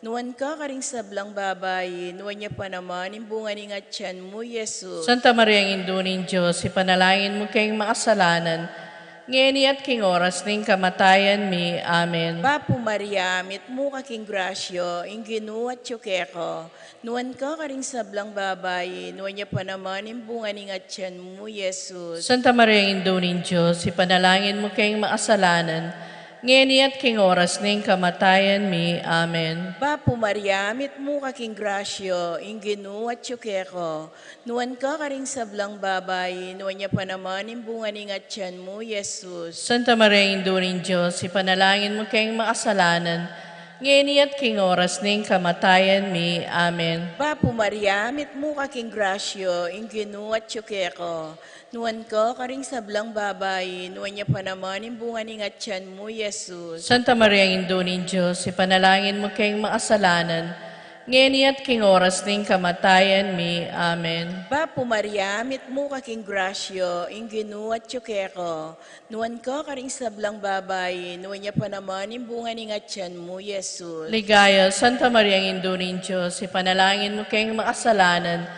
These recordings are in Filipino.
Nuwan ka karing sablang babayi, nuwan niya pa naman, imbunga ni nga tiyan mo, Yesus. Santa Maria, ang Induning Diyos, ipanalangin mo kayong makasalanan, ngayon at king oras ng kamatayan mi. Amen. Bapo Maria, mit mo kaking grasyo, inginu at yukeko. Nuwan ka karing sablang babayi, nuwan niya pa naman, imbunga ni nga tiyan mo, Yesus. Santa Maria, ang Induning Diyos, ipanalangin mo kayong makasalanan, ngayon at king oras ng kamatayan mi. Amen. Bapo Maria, mit mo kaking grasyo, inginu at yukeko. Nuwan ka karing sablang babayi, nuwan niya pa naman, imbunga ni nga tiyan mo, Yesus. Santa Maria, ang Induning Diyos, ipanalangin mo kayong makasalanan, ngayon at king oras ng kamatayan mi. Amen. Bapo Maria, mit mo kaking grasyo, inginu at yukeko. Nuwan ka karing sablang babayi, nuwan niya pa naman, imbunga ni nga tiyan mo, Yesus. Santa Maria, ang Induning Diyos, ipanalangin mo kayong makasalanan, ngayon at king oras ng kamatayan mi. Amen. Bapo Maria, mit mo kaking grasyo, inginu at yukeko. Nuwan ka karing sablang babayi, nuwan niya pa naman, imbunga ni nga tiyan mo, Yesus. Ligaya, Santa Maria, ang Induning Diyos, ipanalangin mo kayong makasalanan,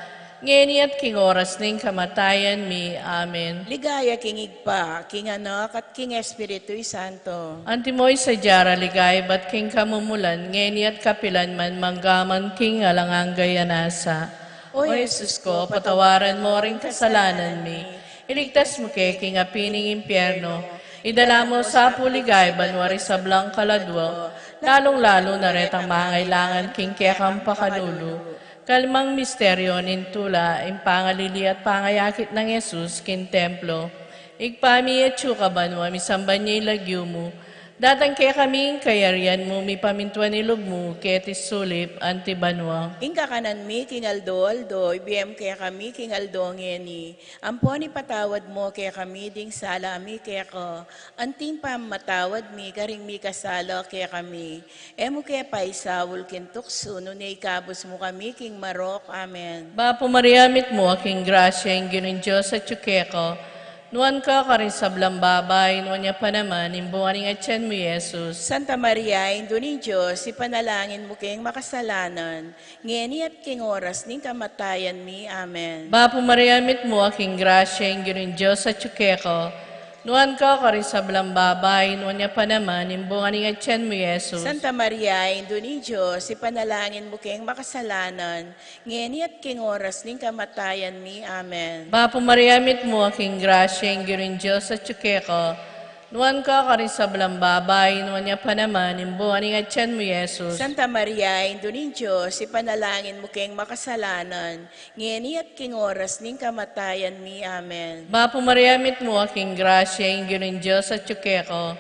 ngayon at king oras ng kamatayan mi. Amen. Ligaya king igpa, king anak at king Espiritu Santo. Antimoy sa jara ligay, bat king kamumulan, ngayon at kapilan man, manggaman king alangang gayanasa. O Jesus ko, patawaran mo ring kasalanan mi. Iligtas mo kay king apining impyerno. Idala mo sa puligay, banwari sa blang kaladwa, lalong-lalo na retang mangailangan king kekang pakanulu. Kalmang misteryo nintula, impangalili at pangayakit ng Yesus kin templo. Igpami at syukaban mo, misamban niya ilagyo mo. Datang kaya kaming kayarian mo, mi pamintuan ilog mo, ketis sulip, antibanwa. Ingka kanan mi, king Aldo, ibiyem kaya kami, king Aldo ngeni. Ampon ipatawad mo kaya kami, ding sala mi kaya ko. Anting pamatawad mi, karing mi kasala kaya kami. Emo kaya paisawul kintukso, no ikabos mo kami, king Marok. Amen. Bapo Mariamit mo, aking grasya, ang ginoon Diyos at tsukeko. Nuan ka karin sa blambabay, nuan niya pa naman, imbuan ng atyan mo, Yesus. Santa Maria, Indo ni Diyos, ipanalangin mo kayong makasalanan, ngeni at king oras ning kamatayan mi. Amen. Bapo Mariamit mo, aking grasya, ang ginoon Diyos at tsukeko. Nuan ka karin sa blambabay, nuan niya pa naman, imbuan ng atyan mo, Yesus. Santa Maria, Indo ni Diyos, ipanalangin mo kayong makasalanan, ngeni at king oras ning kamatayan mi. Amen. Bapo Mariamit mo, aking grasya, ang ginoon Diyos at tsukeko. Nuan ka karin sa blambabay, nuan niya pa naman, imbuan ng atyan mo, Yesus. Santa Maria, Indo ni Diyos, ipanalangin mo kayong makasalanan, ngeni at king oras ning kamatayan mi. Amen. Bapo Mariamit mo, aking grasya, ang ginoon Diyos at tsukeko.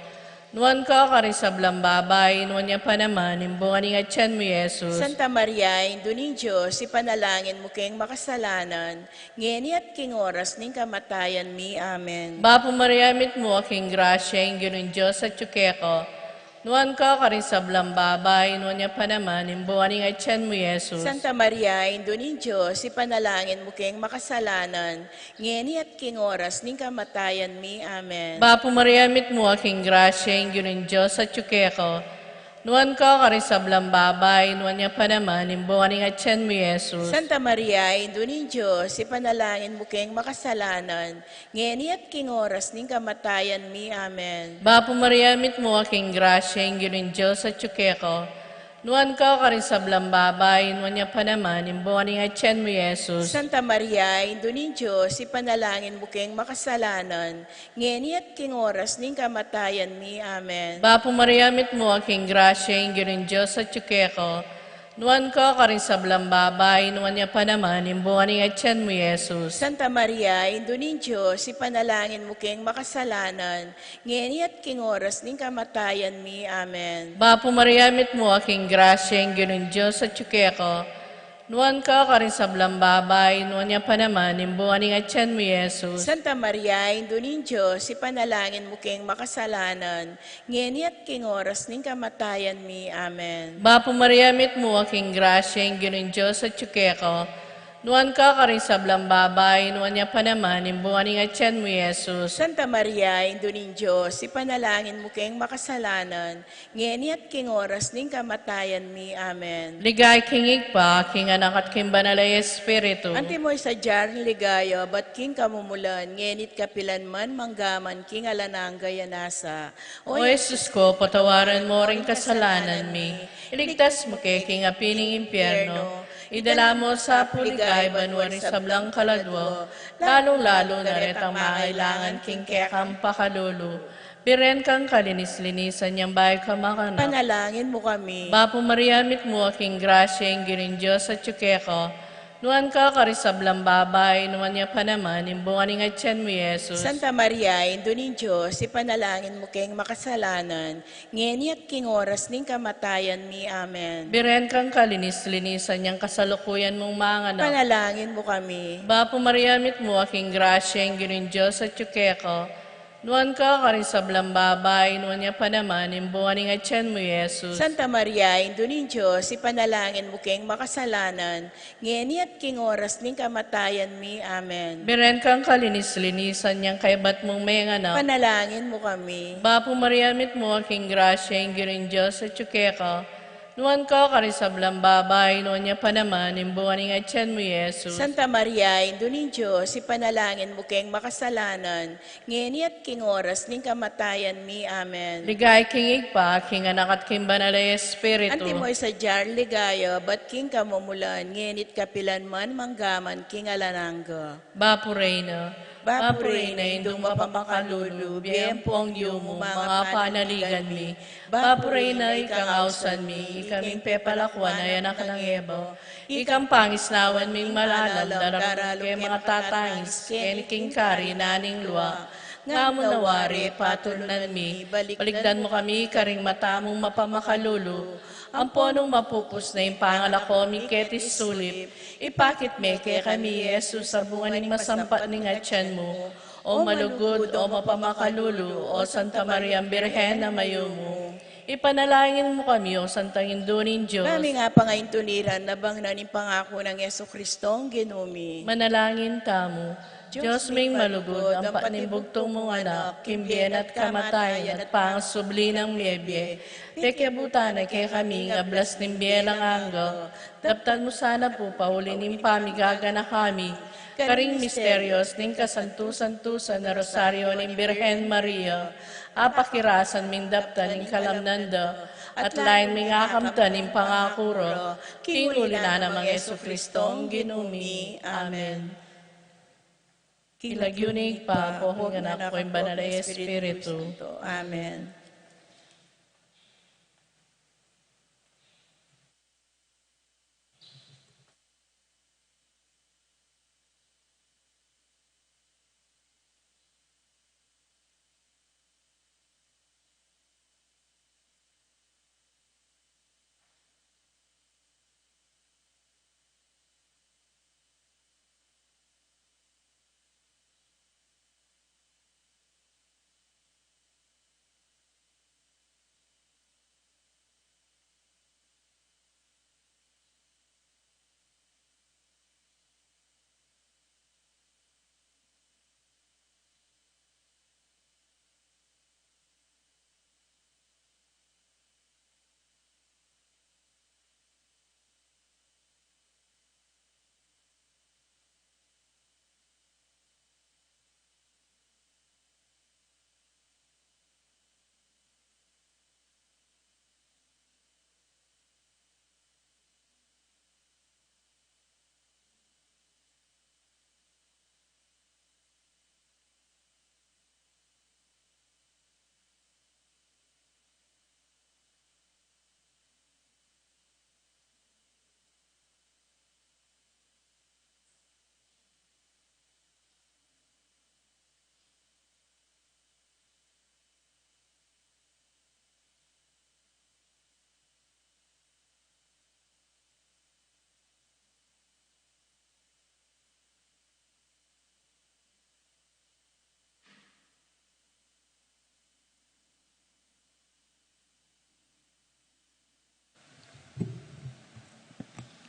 Nuan ka karin sa blambabay, nuan niya pa naman, imbuan ng atyan mo, Yesus. Santa Maria, Indo ni Diyos, ipanalangin mo kayong makasalanan, ngeni at king oras ning kamatayan mi. Amen. Bapo Mariamit mo, aking grasya, ang ginoon Diyos at tsukeko. Nuan ka karin sa blambabay, nuan niya pa naman, imbuan ng atyan mo, Yesus. Santa Maria, Indo ni Diyos, ipanalangin mo kayong makasalanan, ngeni at king oras ning kamatayan mi. Amen. Bapo Mariamit mo, aking grasya, ang ginoon Diyos at tsukeko. Nuan ka karin sa blambabay, nuan niya pa naman, imbuan ng atyan mo, Yesus. Santa Maria, Indo ni Diyos, ipanalangin mo kayong makasalanan, ngeni at king oras ning kamatayan mi. Amen. Bapo Mariamit mo, aking grasya, ang ginoon Diyos at tsukeko. Nuan ka karin sa blambabay, nuan niya pa naman, imbuan ng atyan mo, Yesus. Santa Maria, Indo ni Diyos, ipanalangin mo kayong makasalanan, ngeni at king oras ning kamatayan mi. Amen. Bapo Mariamit mo, aking grasya, ang ginoon Diyos at tsukeko. Nuan ka karin sa blambabay, nuan niya pa naman, imbuan ng atyan mo, Yesus. Santa Maria, Indo ni Diyos, ipanalangin mo kayong makasalanan, ngeni at king oras ning kamatayan mi. Amen. Bapo Mariamit mo, aking grasya, ang ginoon Diyos at tsukeko. Nuan ka karin sa blambabay, nuan niya pa naman, imbuan ng atyan mo, Yesus. Santa Maria, Indo ni Diyos, ipanalangin mo kayong makasalanan, ngeni at king oras ning kamatayan mi. Amen. Bapo Mariamit mo, aking grasya, ang ginoon Diyos at tsukeko. Nuan ka rin sa blambabay, nuan niya pa naman, imbungan nga tiyan mo, Yesus. Santa Maria, Indunin Diyos, ipanalangin mo kayong makasalanan, ngeni at king oras ning kamatayan mi. Amen. Ligay kingig pa, king anak at king banalay espiritu. Antimoy sa jar ligaya, bat king kamumulan, ngenit kapilan man manggaman king alanang gayanasa. O Yesus ko, patawaran mo ring kasalanan mi. Iligtas mo kay king apining impyerno. Idala mo sa puligay, banwari sa blang kaladwo. Lalong-lalo na rin ang mangailangan king kekang pakalulu. Biren kang kalinis-linisan niyang bahay ka makana. Panalangin mo kami. Bapo Maria, mit mo aking grasya, ingirin Diyos at tsukeko. Nuan ka karisablang babay, nuan niya pa naman, imbungan nga tiyan mo, Yesus. Santa Maria, Indunin Diyos, ipanalangin mo kayong makasalanan, ngeni at king oras ning kamatayan mi. Amen. Biren kang kalinis-linisan niyang kasalukuyan mong mga anak. Panalangin mo kami. Bapo Maria, mit mo aking grasya, ingirin Diyos at tsukeko. Nuan ka karisablang babay, nuan niya pa naman, imbungan nga tiyan mo, Yesus. Santa Maria, Indunin Diyos, ipanalangin mo kayong makasalanan, ngeni at king oras ning kamatayan mi. Amen. Biren kang kalinis-linisan niyang kaibat mong may anak. Panalangin mo kami. Bapo Maria, mit mo aking grasya, ingirin Diyos at tsukeko. Nuan ka karisablang babay, nuan niya pa naman, imbungan nga tiyan mo, Yesus. Santa Maria, Indunin Diyos, ipanalangin mo kayong makasalanan, ngeni at king oras ning kamatayan mi. Amen. Ligay kingig pa, king anak at king banalay espiritu. Antimoy sa jar ligaya, bat king kamumulan, ngenit kapilan man manggaman king alanangga. Bapo Reyna, Bapo Reyna, indong mapapakalulu, biyem pong yumo, mga panaligan mi. Bapo Reyna, ikang ausan mi, ikaming pepalakwan ay anak ng Ebo. Ikang pangisnawan ming malalam, darang kay mga tatangis, king kari naning luwa. Nga mo nawari, patulunan mi, baligdan mo kami, karing matamong mapamakalulu. Ang ponong mapupus na yung pangalako, mi ketis sulip. Ipakit me kay kami, Yesus, sa bunga ng masampat ng atyan mo. O malugod, o mapamakalulu, o Santa Maria Birhen na mayo mo. Ipanalangin mo kami, O Santang Indunin Diyos. Kami nga pangayintuniran, nabang naning pangako ng Yeso Kristong ginumi. Manalangin tamo. Diyos ming malugod, ang panimbugtong mong anak, kimbien at kamatayan at pangasubli ng miyebye. Pekyabutan ay kay kami, ngablas ng bielang anggo. Daptan mo sana po, paulinin pamigaga na kami. Karing misteryos ning kasantusan-tusan na rosaryo ng Birhen Maria. Apakirasan ming daptan ng kalamnanda. At lain ming akamtan ng pangakuro. Kinuli na namang Yesu Kristong ginumi. Amen. Kilagyunig pa, pohong anak ko yung banal na Espiritu. Amen.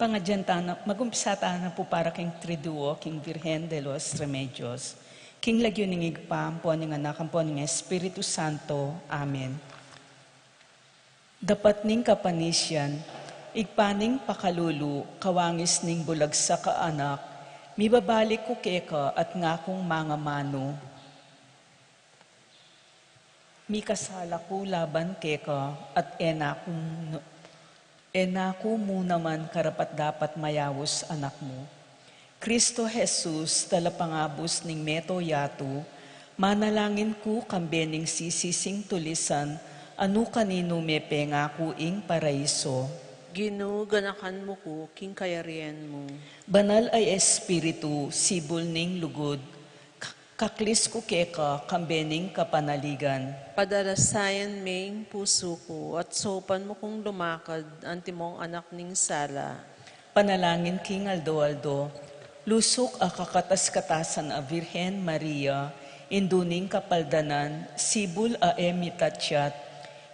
Magumpisa tayo na po para king Triduo, king Virgen de los Remedios. King lagyo ning igpam, po ning anak, po ning Espiritu Santo. Amen. Dapat ning kapanisyan, igpaning pakalulu, kawangis ning bulag sa kaanak, mibabalik ko keka at ngakong mga mano. Mi kasala ko laban keka at enako mo naman karapat dapat mayawos anak mo. Kristo Jesus, talapangabos ning meto yato, manalangin ko kambening sisising tulisan, ano kanino me pengako ing paraiso. Ginu, ganakan mo ko, king kayarian mo. Banal ay espiritu, sibol ning lugod, kaklis ko keka kambening kapanaligan. Padarasayan ming puso ko, at sopan mo kong lumakad, antimong anak ning sala. Panalangin king Aldo, lusok a kakatas-katasan a Virhen Maria, induning kapaldanan, sibul a emitatyat,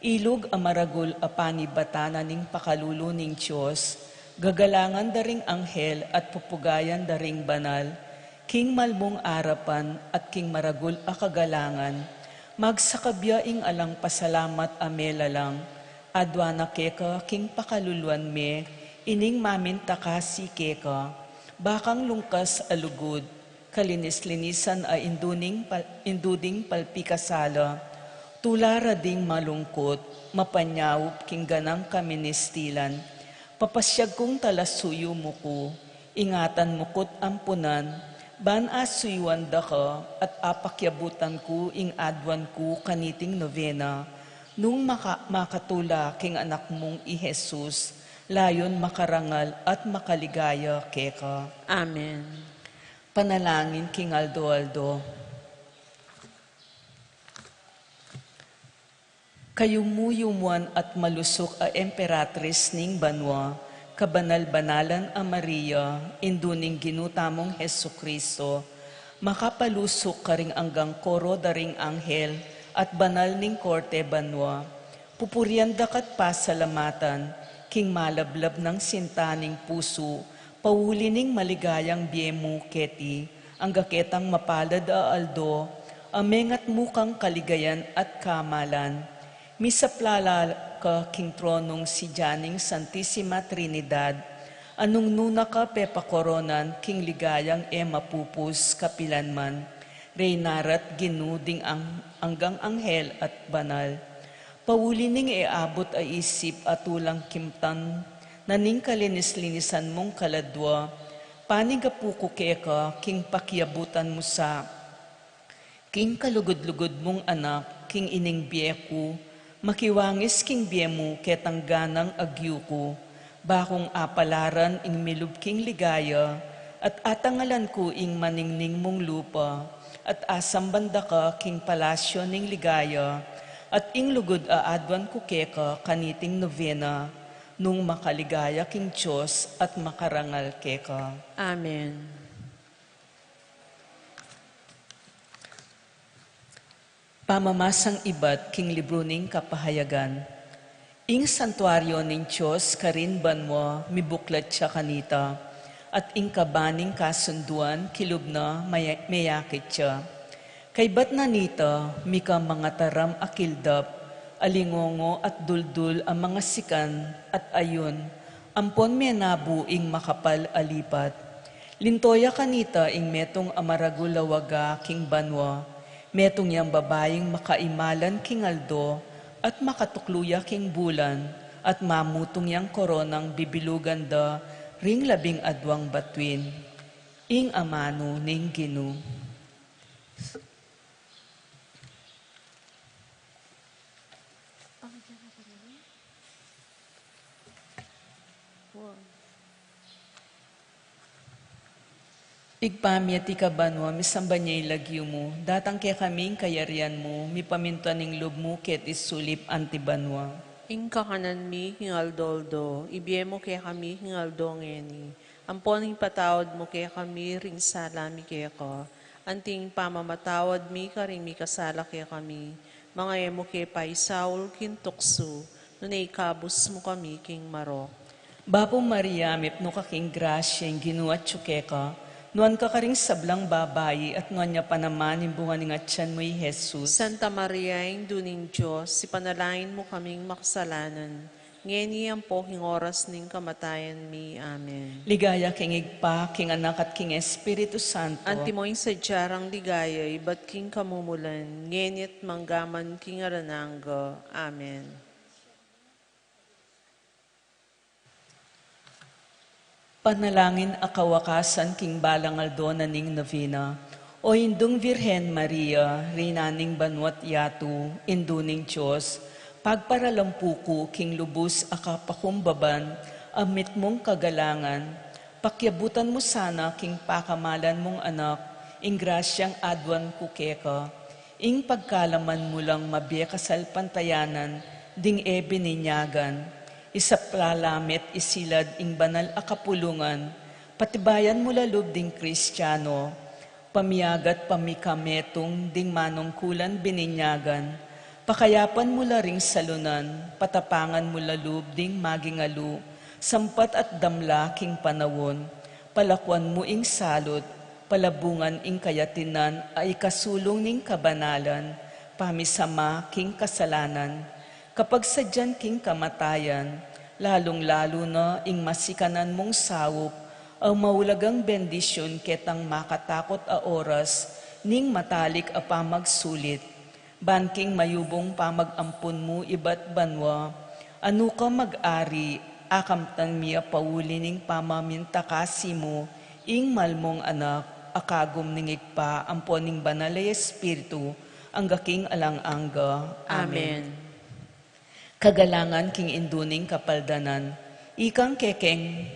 ilog a maragul a pangibatana ning pakalulo ning Diyos, gagalangan daring anghel at pupugayan daring banal, king malmong arapan at king maragul a kagalangan, magsakabyaing alang pasalamat a melalang, adwana keka king pakaluluan me, ining maminta ka si keka, bakang lungkas alugod, kalinis-linisan a induding palpikasala, tulara ding malungkot, mapanyawop king ganang kaministilan, papasyag kong talasuyo mo ko, ingatan mo ko't ampunan, ban asuywan da ka at apakyabutan ko ing adwan ko kaniting novena, nung makatula king anak mong i Jesus, layon makarangal at makaligaya keka. Amen. Panalangin king Aldo. Kayumuyumuan at malusok a emperatris ning banwa, kabanal-banalan a Maria, induning ginutamong Hesu Kristo, makapalusok karing anggang koro daring anghel at banal ning korte banwa, pupurian dakat pasalamatan, king malablab ng sintaning puso, pauli ning maligayang biemu keti, ang gaketang mapalad a Aldo, amengat mukang kaligayan at kamalan, misaplala ka king tronong si Janing Santissima Trinidad, anong nuna ka pepakoronan king ligayang mapupus kapilanman, reynarat ginuding anggang anghel at banal. Pauli ning abot a isip at tulang kimtan, naning kalinis-linisan mong kaladwa, panigapuko keka king pakiabutan mo sa, king kalugod-lugod mong anak, king ining biyeku, makiwangis king biyemu ketangganang agyuko, bakong apalaran ing milub king ligaya, at atangalan ko ing maningning mong lupa, at asambanda ka king palasyo ning ligaya, at ing lugod adwan ko keka kaniting novena, nung makaligaya king Diyos at makarangal keka. Amen. Pamamasang ibat king libro ning kapahayagan. Ing santuaryo ning Diyos karin banwa mibuklat siya kanita, at ing kabaning kasunduan kilubna mayakit siya. Kay bat na nita, mika mga taram akildap, alingongo at duldul ang mga sikan, at ayun, ampon menabu ing makapal alipat. Lintoya kanita ing metong amaragulawaga king banwa, metong yang babayeng makaimalan king Aldo, at makatukluya king bulan, at mamutong yang koronang bibilugan da, ring labing adwang batwin. Ing amano ning Ginu. Igpamyati ka banwa, misamba niya ilagyo mo, datang kaya kaming kayarian mo, mipamintuan ning loob mo, ket isulip antibanwa. Ing kakanan mi hingaldo, ibiyemo kaya kami hingaldo ngeni. Amponing patawad mo kaya kami ring salami kaya ko. Anting pamamatawad mi ka ring mi kasala kaya kami. Mga emo kaya pa isaul kintukso, nunay kabus mo kami king marok. Bapo Maria, mipno kaking grasya, ginuat tsukeka, nuan ka karing sablang babayi, at nuan niya pa naman imbungan ng atyan mo'y Jesus. Santa Maria, Ingdo ning Diyos, ipanalangin mo kaming makasalanan. Ngeni ang poking oras ning kamatayan mi. Amen. Ligaya king igpa, king anak at king Espiritu Santo. Antimoing sadyarang ligaya, ibat king kamumulan, ngenit manggaman king arananggo. Amen. Panalangin akawakasan king balangaldo na ning novena. O indung Virhen Maria, rinaning banwat yatu, induning Diyos, pagparalampuko king lubos akapakumbaban, amit mong kagalangan, pakyabutan mo sana king pakamalan mong anak, ing grasyang adwan kukeka, ing pagkalaman mo lang mabiyakasal pantayanan, ding bininyagan, isaplalamit isilad ing banal akapulungan, patibayan mo lalub ding Kristiyano, pamiyagat pamikametong ding manungkulan bininyagan, pakayapan mo ring salunan, patapangan mo lalub ding magingalu, sampat at damla king panawon, palakwan mo ing salot, palabungan ing kayatinan ay kasulong ning kabanalan, pamisama king kasalanan, kapag sadyan king kamatayan, lalong-lalo na ing masikanan mong sawop, ang maulagang bendisyon ketang makatakot a oras, ning matalik a pamagsulit, banking mayubong pamagampun mo iba't banwa, ano ka mag-ari, akamtan miya pauli ning pamamintakasi mo, ing malmong anak, akagom ning igpa, ampon ning banalay Espiritu, ang gaking alang-angga. Amen. Kagalangan king induning kapaldanan, ikang kekeng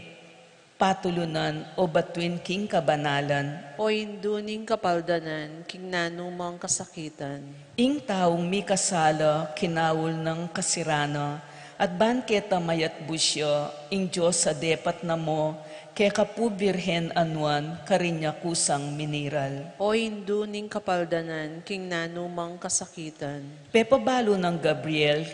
patulunan o batuin king kabanalan, O induning kapaldanan, king nanumang kasakitan. ing taong mi kasala, kinawol ng kasirana, at banketa mayat busyo, ing Diyos sa depat na mo, kaya kapu birhen anuan, karinya kusang miniral. O induning kapaldanan, king nanumang kasakitan. Pepabalo ng Gabriel,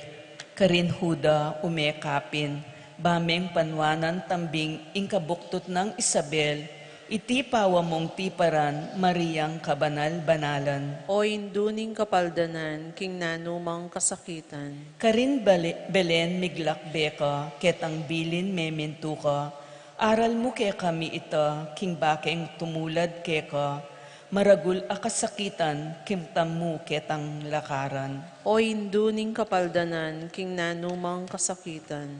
karin Huda, umekapin, bameng panwanan tambing, ing kabuktot ng Isabel, iti pawa mong tiparan, Mariang kabanal-banalan. O induning kapaldanan, king nanumang kasakitan. Karin Belen miglakbeka, ketang bilin mementuka, aral mo ke kami ita, king bakeng tumulad keka, maragul akasakitan, kimtam mo ketang lakaran. O induning kapaldanan, king nanumang kasakitan.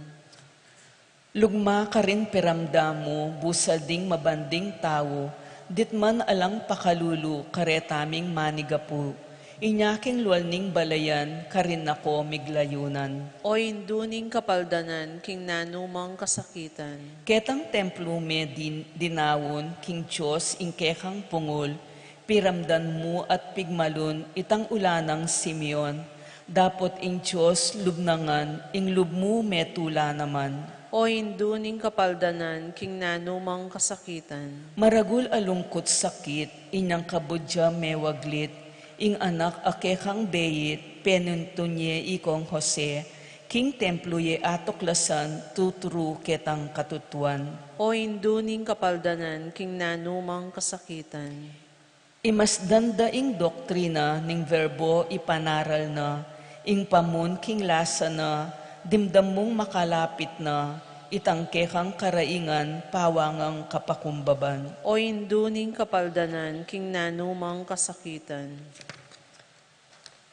Lugma ka rin piramdamo, busading mabanding tao, ditman alang pakalulu, karetaming manigapu. Inyaking lualning balayan, karin ako miglayunan. O induning kapaldanan, king nanumang kasakitan. Ketang templo me dinawon, king Diyos, ingkekang pungol, piramdan mo at pigmalun, itang ulanang Simeon. Dapot ing Diyos lubnangan, ing lubmo metula naman. O induning kapaldanan, king nanumang kasakitan. Maragul alungkot sakit, inyang kabudya mewaglit, ing anak akekang beyit, penuntunye ikong Jose, king templo ye atoklasan, tuturu ketang katutuan. O induning kapaldanan, king nanumang kasakitan. Imasdan ing doktrina ning verbo ipanaral na, ing pamun king lasa na, dimdam mong makalapit na, itangke kang karaingan, pawangang kapakumbaban. O induning kapaldanan, king nanumang kasakitan.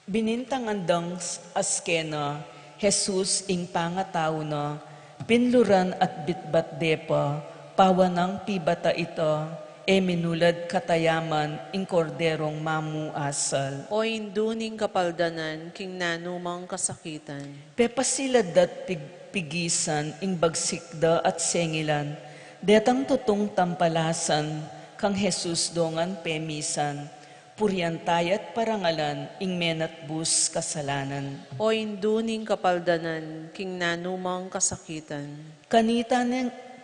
Binintangandang askena, Jesus ing pangatao na, pinluran at bitbat depa, pawanang pibata ita, minulad katayaman, ing korderong mamuasal. O induning kapaldanan, king nanumang kasakitan. Pepasilad dat pigisan, ing bagsikda at sengilan, detang tutong tampalasan, kang Jesus dongan pemisan, puryantay at parangalan, ing menat bus kasalanan. O induning kapaldanan, king nanumang kasakitan.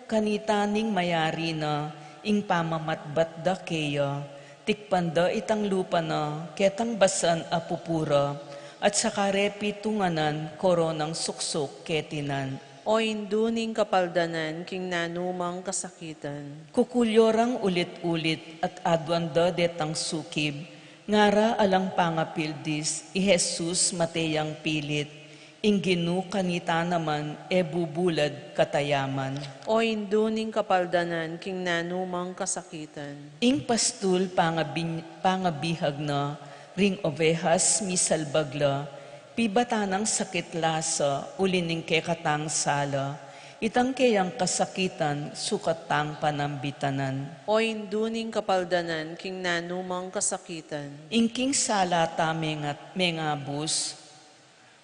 Kanitaning mayari na, ing pamamatbat da keya, tikpanda itang lupa na, ketang basan apupura, at sa karepi tunganan, koronang suksok ketinan. O induning kapaldanan, king nanumang kasakitan. Kukulyorang ulit-ulit at adwanda detang sukib, ngara alang pangapildis, i Jesus mateyang pilit, ingginu kanita naman e bubulad katayaman. O induning kapaldanan, king nanumang kasakitan. Ing pastul pangabihag na, ring ovehas misalbagla, pibatanang sakit lasa, ulining kekatang sala, itang kayang kasakitan, sukatang panambitanan. O induning kapaldanan, king nanumang kasakitan. Ingking sala tamengat mengabus,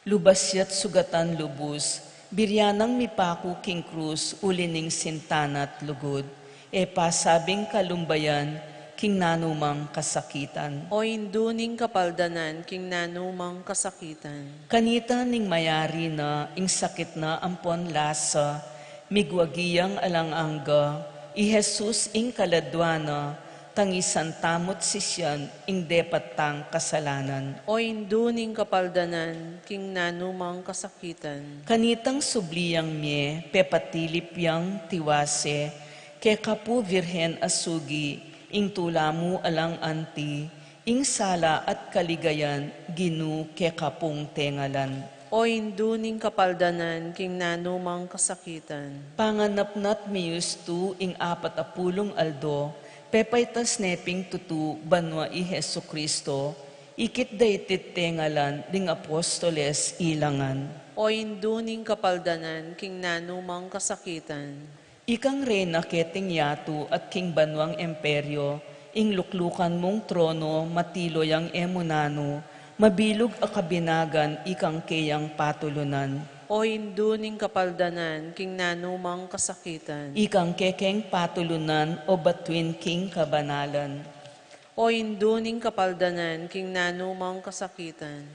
lubasyat sugatan lubus, biryanang mipaku king krus, ulining sintanat lugod, e pasabing kalumbayan, king nanumang kasakitan. O induning kapaldanan, king nanumang kasakitan. Kanita ning mayari na, ing sakit na ampon lasa, migwagiyang alangangga, i Jesus ing kaladwana, tangisan tamot sisyan, ing depatang kasalanan. O induning kapaldanan, king nanumang kasakitan. Kanitang subliyang mie, pepatilip yang tiwase, ke kapu virhen asugi, ing tulamu alang anti, ing sala at kaligayan, ginu ke kapung tengalan. O induning kapaldanan, king nanumang kasakitan. Panganapnat miyustu ing 40 aldo, pepaytas neping tutu banwa i Hesu Kristo, ikit daytit tengalan ding apostoles ilangan. O induning kapaldanan, king nanumang kasakitan. Ikang reyna keting yatu at king banwang emperyo, ing luklukan mong trono matiloy ang emunano, mabilog akabinagan ikang keyang patulunan. O induning kapaldanan, king nanumang kasakitan. Ikang kekeng patulunan o batuin king kabanalan. O induning kapaldanan, king nanumang kasakitan.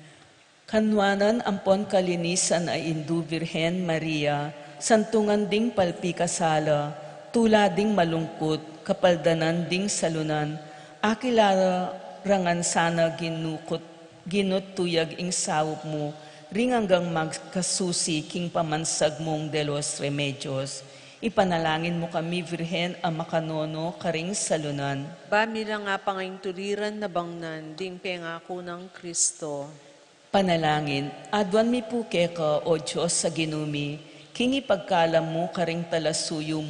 Kanwanan ampon kalinisan ay Indu Virhen Maria, santungan ding palpikasala, tula ding malungkot, kapaldanan ding salunan, akilara rangan sana ginut tuyag ing sawop mo, ring hanggang magkasusi king pamansag mong de los remedios. Ipanalangin mo kami, Virhen, ang makanono karing salunan. Bamila nga panging tuliran na bangnan, ding pengako ng Kristo. Panalangin, adwan mi puke ka, O Diyos sa ginumi, king ipagkalam mo karing talasuyo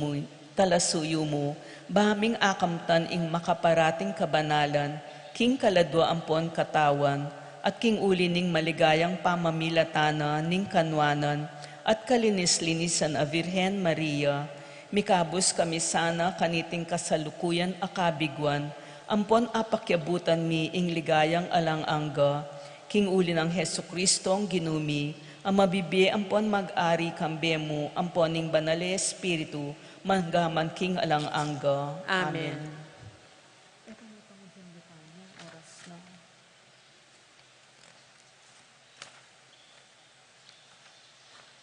mo, bahaming akamtan ing makaparating kabanalan, king kaladwa ampon katawan, at king uli ning maligayang pamamilatana ning kanwanan, at kalinis-linisan a Virhen Maria, mikabus kami sana kaniting kasalukuyan akabigwan, ampon apakyabutan mi ing ligayang alang-angga, king uli ng Hesu Kristong ginumi, ang mabibi ampon mag-ari kambemo, amponing banale Espiritu, manggaman king alang-angga. Amen.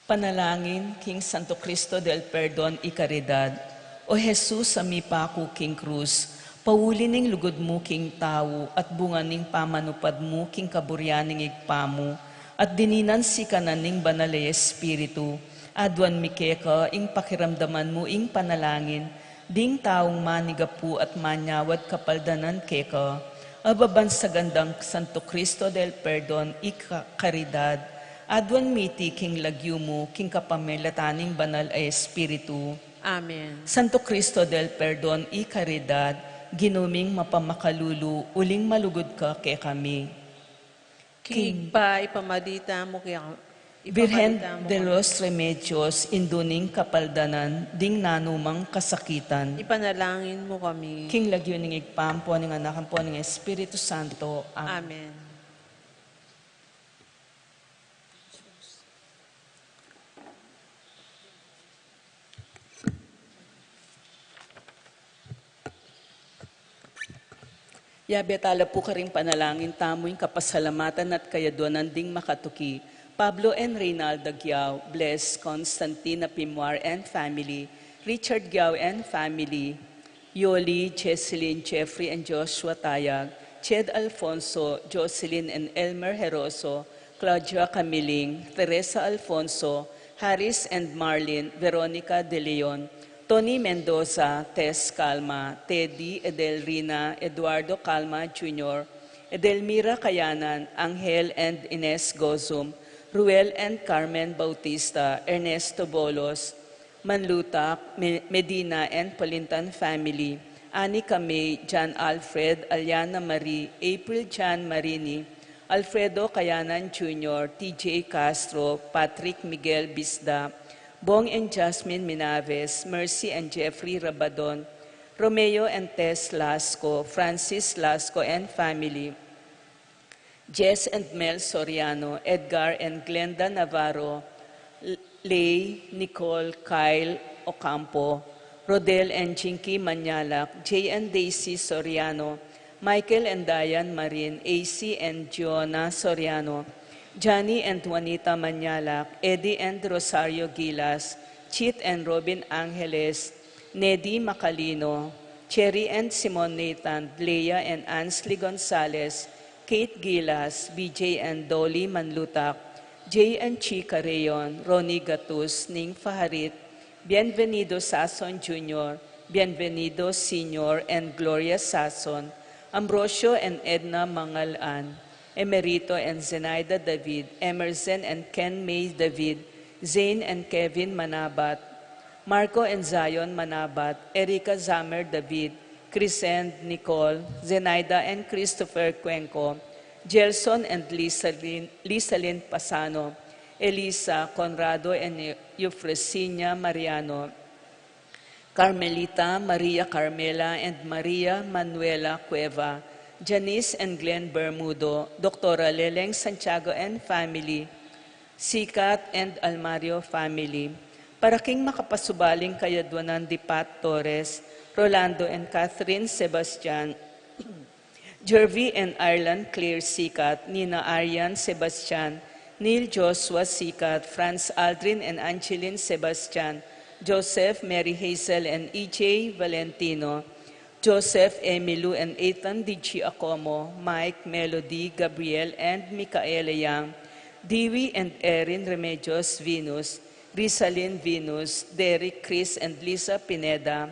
Panalangin, King Santo Cristo del Perdon y Caridad, O Jesus, amipaku King Cruz, pauli ning lugod mo king tao, at bunga ning pamanupad mo king kaburyaning igpamu, at dininan si kananing banalay Espiritu, adwan mikeka ing pakiramdaman mo ing panalangin, ding taong manigapu at manyawad kapaldanan keka, ababan sa gandang Santo Cristo del Perdon y Caridad, adwan miti king lagyo mo, king kapamilataning banal ay Espiritu. Amen. Santo Cristo del Perdon y Caridad, ginuming mapamakalulu, uling malugod ka kay kami. King pa ipamadita mo kaya Virhen de los Remedios, induning kapaldanan, ding nanumang kasakitan. ipanalangin mo kami. King lagyo ning igpampo, ning anakan po ning Espiritu Santo. Amen. Amen. Yabetala po ka rin panalangin tamoy kapasalamatan at kayaduanan ding makatuki. Pablo and Reynalda Giao, bless Constantina Pimwar and family, Richard Giao and family, Yoli, Jesseline, Jeffrey and Joshua Tayag, Ched Alfonso, Jocelyn and Elmer Heroso, Claudia Camiling, Teresa Alfonso, Harris and Marlin, Veronica De Leon, Tony Mendoza, Tess Calma, Teddy Edelrina, Eduardo Calma Jr., Edelmira Kayanan, Angel and Ines Gozum, Ruel and Carmen Bautista, Ernesto Bolos, Manlutak, Medina and Polintan family, Anika May, John Alfred, Aliana Marie, April Jan Marini, Alfredo Kayanan Jr., TJ Castro, Patrick Miguel Bisda, Bong and Jasmine Minaves, Mercy and Jeffrey Rabadon, Romeo and Tess Lasco, Francis Lasco and family, Jess and Mel Soriano, Edgar and Glenda Navarro, Lay, Nicole, Kyle Ocampo, Rodel and Jinky Manyalak, Jay and Daisy Soriano, Michael and Diane Marin, AC and Giona Soriano, Johnny and Juanita Manyalak, Eddie and Rosario Gilas, Chit and Robin Angeles, Nedy Macalino, Cherry and Simon Nathan, Leia and Ansley Gonzalez, Kate Gilas, BJ and Dolly Manlutak, Jay and Chica Rayon, Ronnie Gatus, Ning Faharit, Bienvenido Sason Jr., Bienvenido Sr. and Gloria Sason, Ambrosio and Edna Mangalan, Emerito and Zenaida David, Emerson and Ken May David, Zane and Kevin Manabat, Marco and Zion Manabat, Erica Zamer David, Chris and Nicole, Zenaida and Christopher Cuenco, Gelson and Lisalyn Pasano, Elisa, Conrado and Eufresinia Mariano, Carmelita, Maria Carmela and Maria Manuela Cueva, Janice and Glenn Bermudo, Dr. Leleng Santiago and family, Sikat and Almario family, Paraking makapasubaling kayadwanan di Pat Torres, Rolando and Catherine Sebastian, Jervy and Ireland Claire Sikat, Nina Arian Sebastian, Neil Joshua Sikat, Franz Aldrin and Angeline Sebastian, Joseph, Mary Hazel and EJ Valentino, Joseph, Emilu and Ethan Digi Acomo, Mike, Melody, Gabriel and Micaela Yang, Dewey and Erin Remedios Venus, Rizalyn Venus, Derek, Chris and Lisa Pineda,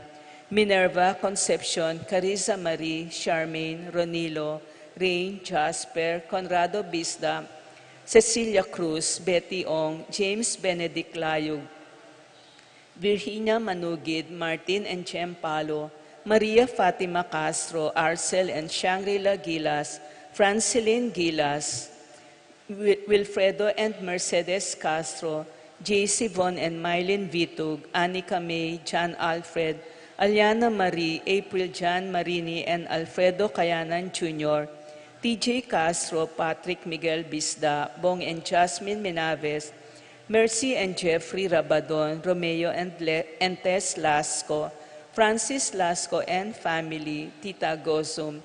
Minerva, Concepcion, Carissa Marie, Charmaine, Ronilo, Rain, Jasper, Conrado Bisda, Cecilia Cruz, Betty Ong, James Benedict Layug, Virginia Manugid, Martin and Chem Palo, Maria Fatima Castro, Arcel and Shangri-La Gilas, Francilyn Gilas, Wilfredo and Mercedes Castro, J.C. Von and Mylene Vitug, Anika May, John Alfred, Aliana Marie, April Jan Marini and Alfredo Kayanan Jr., T.J. Castro, Patrick Miguel Bisda, Bong and Jasmine Minaves, Mercy and Jeffrey Rabadon, Romeo and Tess Lasco, Francis Lasco and family, Tita Gozum,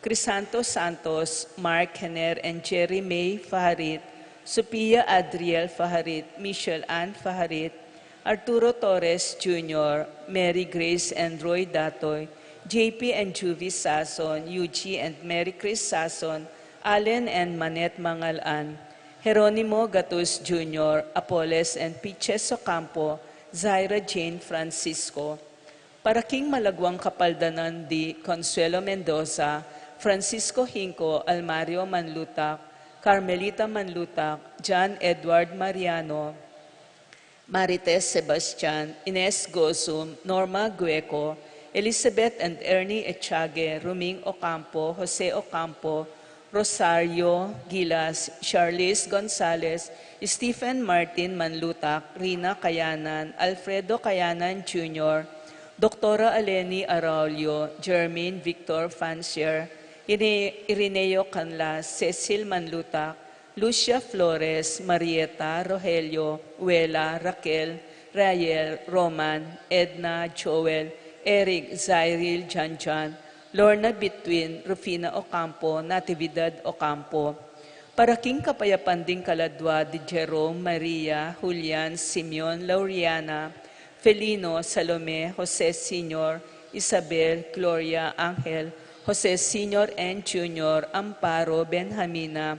Crisanto Santos, Mark Henner and Jerry May Faharit, Sophia Adriel Faharit, Michelle Ann Faharit, Arturo Torres Jr., Mary Grace and Roy Datoy, JP and Juvie Sason, Yuji and Mary Chris Sason, Allen and Manette Mangalan, Jeronimo Gatus Jr., Apoles and Piches Ocampo, Zaira Jane Francisco, Paraking Malagwang Kapaldanan di Consuelo Mendoza, Francisco Hinco, Almario Manlutak, Carmelita Manlutak, John Edward Mariano, Marites Sebastian, Ines Gozum, Norma Gueco, Elizabeth and Ernie Echage, Ruming Ocampo, Jose Ocampo, Rosario Gilas, Charlize Gonzalez, Stephen Martin Manlutak, Rina Kayanan, Alfredo Kayanan Jr., Dr. Aleni Araulio, Jermaine Victor Fancier, Irineo Canlas, Cecil Manlutak, Lucia Flores, Marieta, Rogelio, Wela, Raquel, Rael, Roman, Edna, Joel, Eric, Zyril, Janjan, Lorna Between, Rufina Ocampo, Natividad Ocampo, Paraking Kapayapan ding Kaladwa di Jerome, Maria, Julian, Simeon, Lauriana, Felino, Salome, Jose Sr., Isabel, Gloria, Angel, Jose Sr. and Jr., Amparo, Benjamina,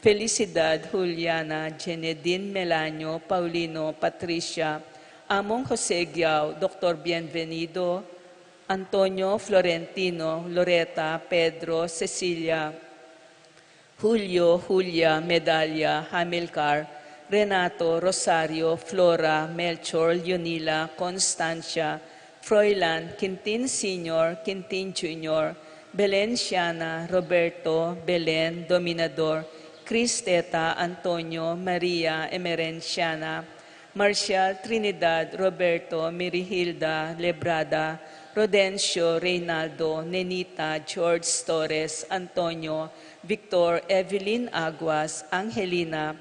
Felicidad Juliana, Jenedine Melanio, Paulino, Patricia, Among Jose Giao, Dr. Bienvenido, Antonio Florentino, Loreta, Pedro, Cecilia, Julio, Julia, Medalla, Hamilcar, Renato, Rosario, Flora, Melchor, Leonila, Constancia, Froilan, Quintin Sr., Quintin Jr., Belen Siana, Roberto, Belen, Dominador, Cristeta, Antonio, Maria, Emerenciana, Marcial, Trinidad, Roberto, Mirihilda, Lebrada, Rodencio, Reynaldo, Nenita, George Torres, Antonio, Victor, Evelyn Aguas, Angelina,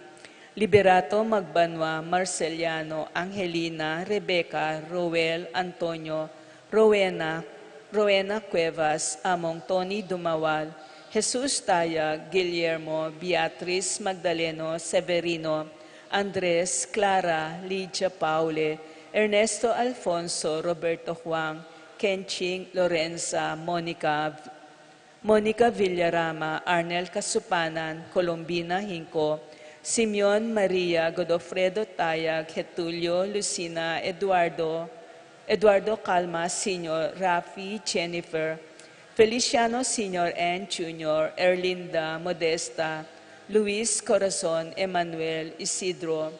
Liberato Magbanwa, Marceliano, Angelina, Rebecca, Roel, Antonio, Rowena Cuevas, Among Tony Dumawal, Jesus Tayag, Guillermo, Beatriz Magdaleno, Severino, Andres, Clara, Lydia Paule, Ernesto Alfonso, Roberto Juan, Kenching, Lorenza, Monica Villarama, Arnel Kasupanan, Colombina Hinco, Simeon Maria, Godofredo Tayag, Getulio, Lucina, Eduardo Calma Sr., Rafi, Jennifer, Feliciano Sr. and Jr., Erlinda, Modesta, Luis Corazon, Emmanuel, Isidro,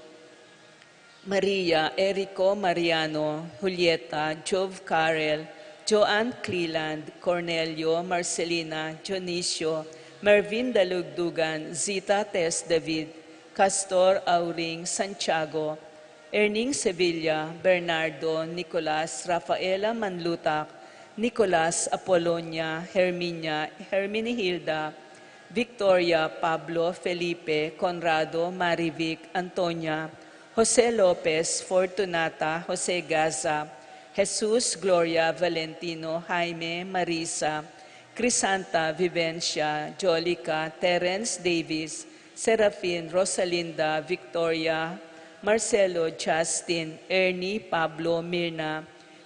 Maria, Erico Mariano, Julieta, Jove Carel, Joanne Cleland, Cornelio, Marcelina, Dionisio, Mervin Dalugdugan, Zita Tess David, Castor Auring, Santiago, Erning Sevilla, Bernardo, Nicolas, Rafaela Manlutak, Nicolas Apolonia, Herminihilda, Victoria, Pablo, Felipe, Conrado, Marivic, Antonia, Jose Lopez, Fortunata, Jose Gaza, Jesus, Gloria, Valentino, Jaime, Marisa, Crisanta, Vivencia, Jolica, Terence Davis, Serafin, Rosalinda, Victoria, Marcelo, Justin, Ernie, Pablo, Mirna,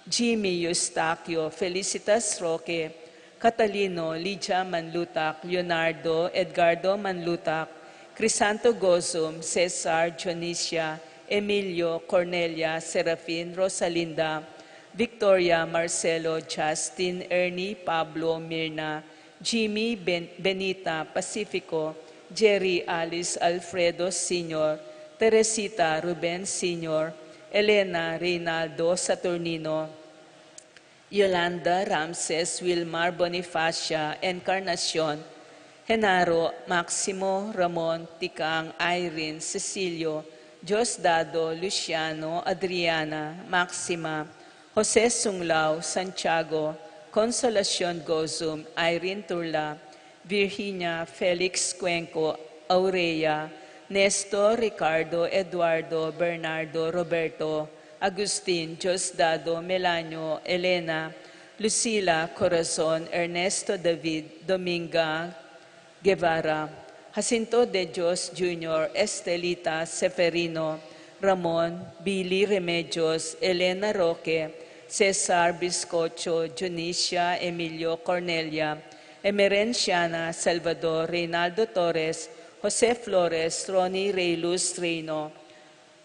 Jimmy, Eustaquio, Felicitas Roque, Catalino, Lydia Manlutak, Leonardo, Edgardo Manlutak, Crisanto Gozum, Cesar, Dionisia, Emilio, Cornelia, Serafin, Rosalinda, Victoria, Marcelo, Justin, Ernie, Pablo, Mirna, Jimmy, Benita, Pacifico, Jerry, Alice, Alfredo Sr., Teresita, Ruben Sr., Elena, Reynaldo, Saturnino, Yolanda, Ramses, Wilmar, Bonifacia, Encarnacion, Genaro, Maximo, Ramon, Tikang, Irene, Cecilio, Diosdado, Luciano, Adriana, Maxima, Jose Sunglao, Santiago, Consolacion Gozum, Irene Turla, Virginia, Felix Cuenco, Aurea, Nestor, Ricardo, Eduardo, Bernardo, Roberto, Agustin, Diosdado, Melanio, Elena, Lucila, Corazon, Ernesto David, Dominga, Guevara, Jacinto de Dios Jr., Estelita, Seferino, Ramon, Billy Remedios, Elena Roque, Cesar Biscocho, Junicia, Emilio Cornelia, Emerenciana, Salvador, Reynaldo Torres, Jose Flores, Ronnie Reylus Reino,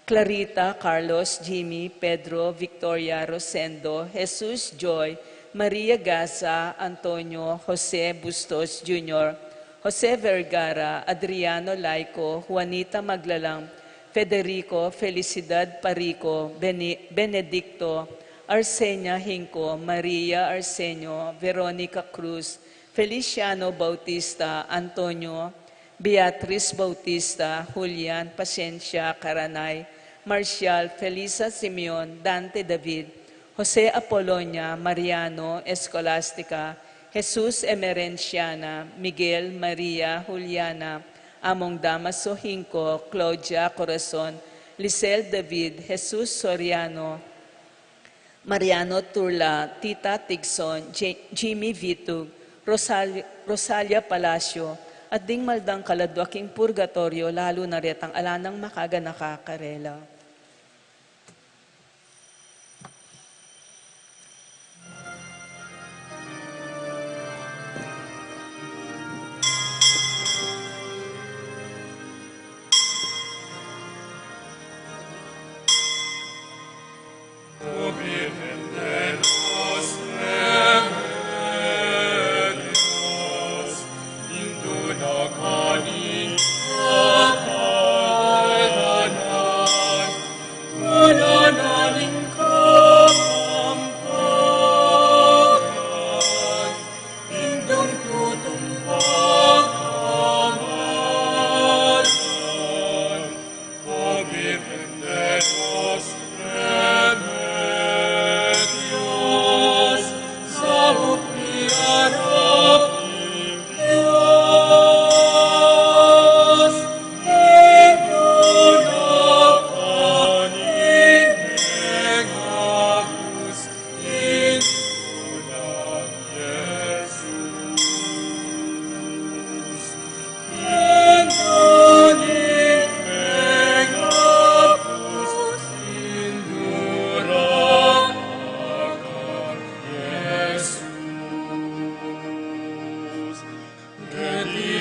Clarita, Carlos, Jimmy, Pedro, Victoria, Rosendo, Jesus Joy, Maria Gaza, Antonio, Jose Bustos Jr., Jose Vergara, Adriano Laico, Juanita Maglalang, Federico, Felicidad Parico, Benedicto, Arsenia Hinco, Maria Arsenio, Veronica Cruz, Feliciano Bautista, Antonio, Beatriz Bautista, Julian Pasensya Caranay, Marcial Felisa Simeon, Dante David, Jose Apolonia, Mariano Escolastica, Jesus Emerenciana, Miguel Maria Juliana, Among Damaso Hinco, Claudia Corazon, Lisel David, Jesus Soriano, Mariano Turla, Tita Tigson, Jimmy Vitug, Rosalia Palacio, at ding maldang kaladwaking purgatorio, lalo na ret ang alanang makaga nakakarela.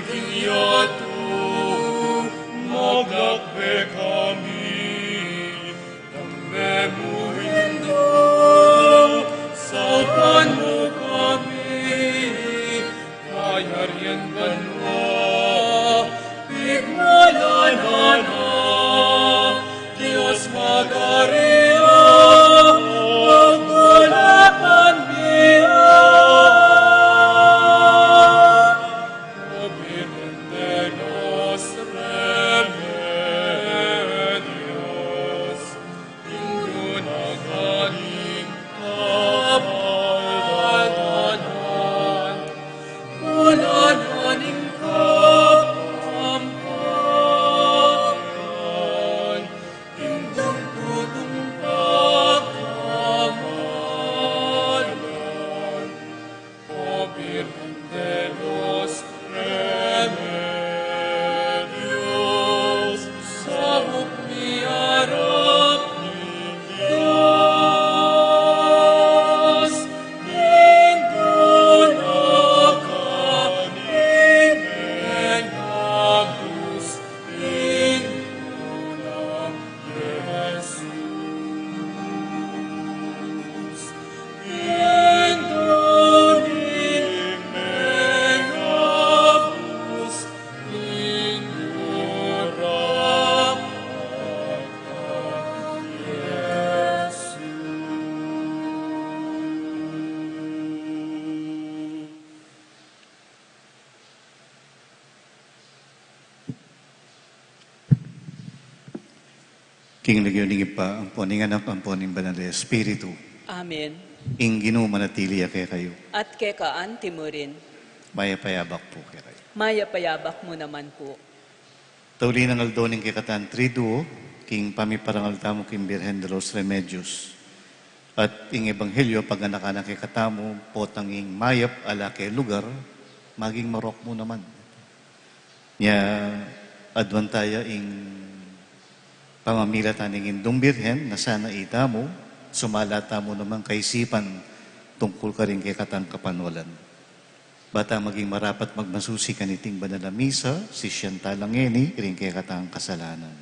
Ikiyato, maglakbe kami, namemuhindo, sapan mo kami, kayarian banwa, pigmalanana, Diyos magaria, magdalapan niya. O Virgen de los Remedios, Inyo nagaling kabadanan, kulananing kapampangan, indang tutong pagkamalan. O Virgen de los Remedios, sabok ni harap ni Diyos, Indo nakaningen agus, Indo na Jesus. Indo ningen agus, Indo rapatan Jesus. King nagyuning ipa, ang poning anak, ang poning banal na Espiritu, Amen. ing ginumanatili kay kayo, At kekaan timurin, maya payabak po kay kayo. maya payabak mo naman po. Tauli ng aldoning kay katan triduo, king pamiparangal tamo king Birhen de los Remedios. At ing ebanghelyo, pag anakanan kay katamo, potang ing mayap ala kay lugar, maging marok mo naman. Nya, adwantaya ing pamamilatan ng indong Birhen na sana itamo, sumalata mo naman kaisipan tungkol ka rin kay katang kapanwalan. Bata maging marapat magmasusi kaniting banal na misa, si Siyantalangeni, rin kay katang kasalanan.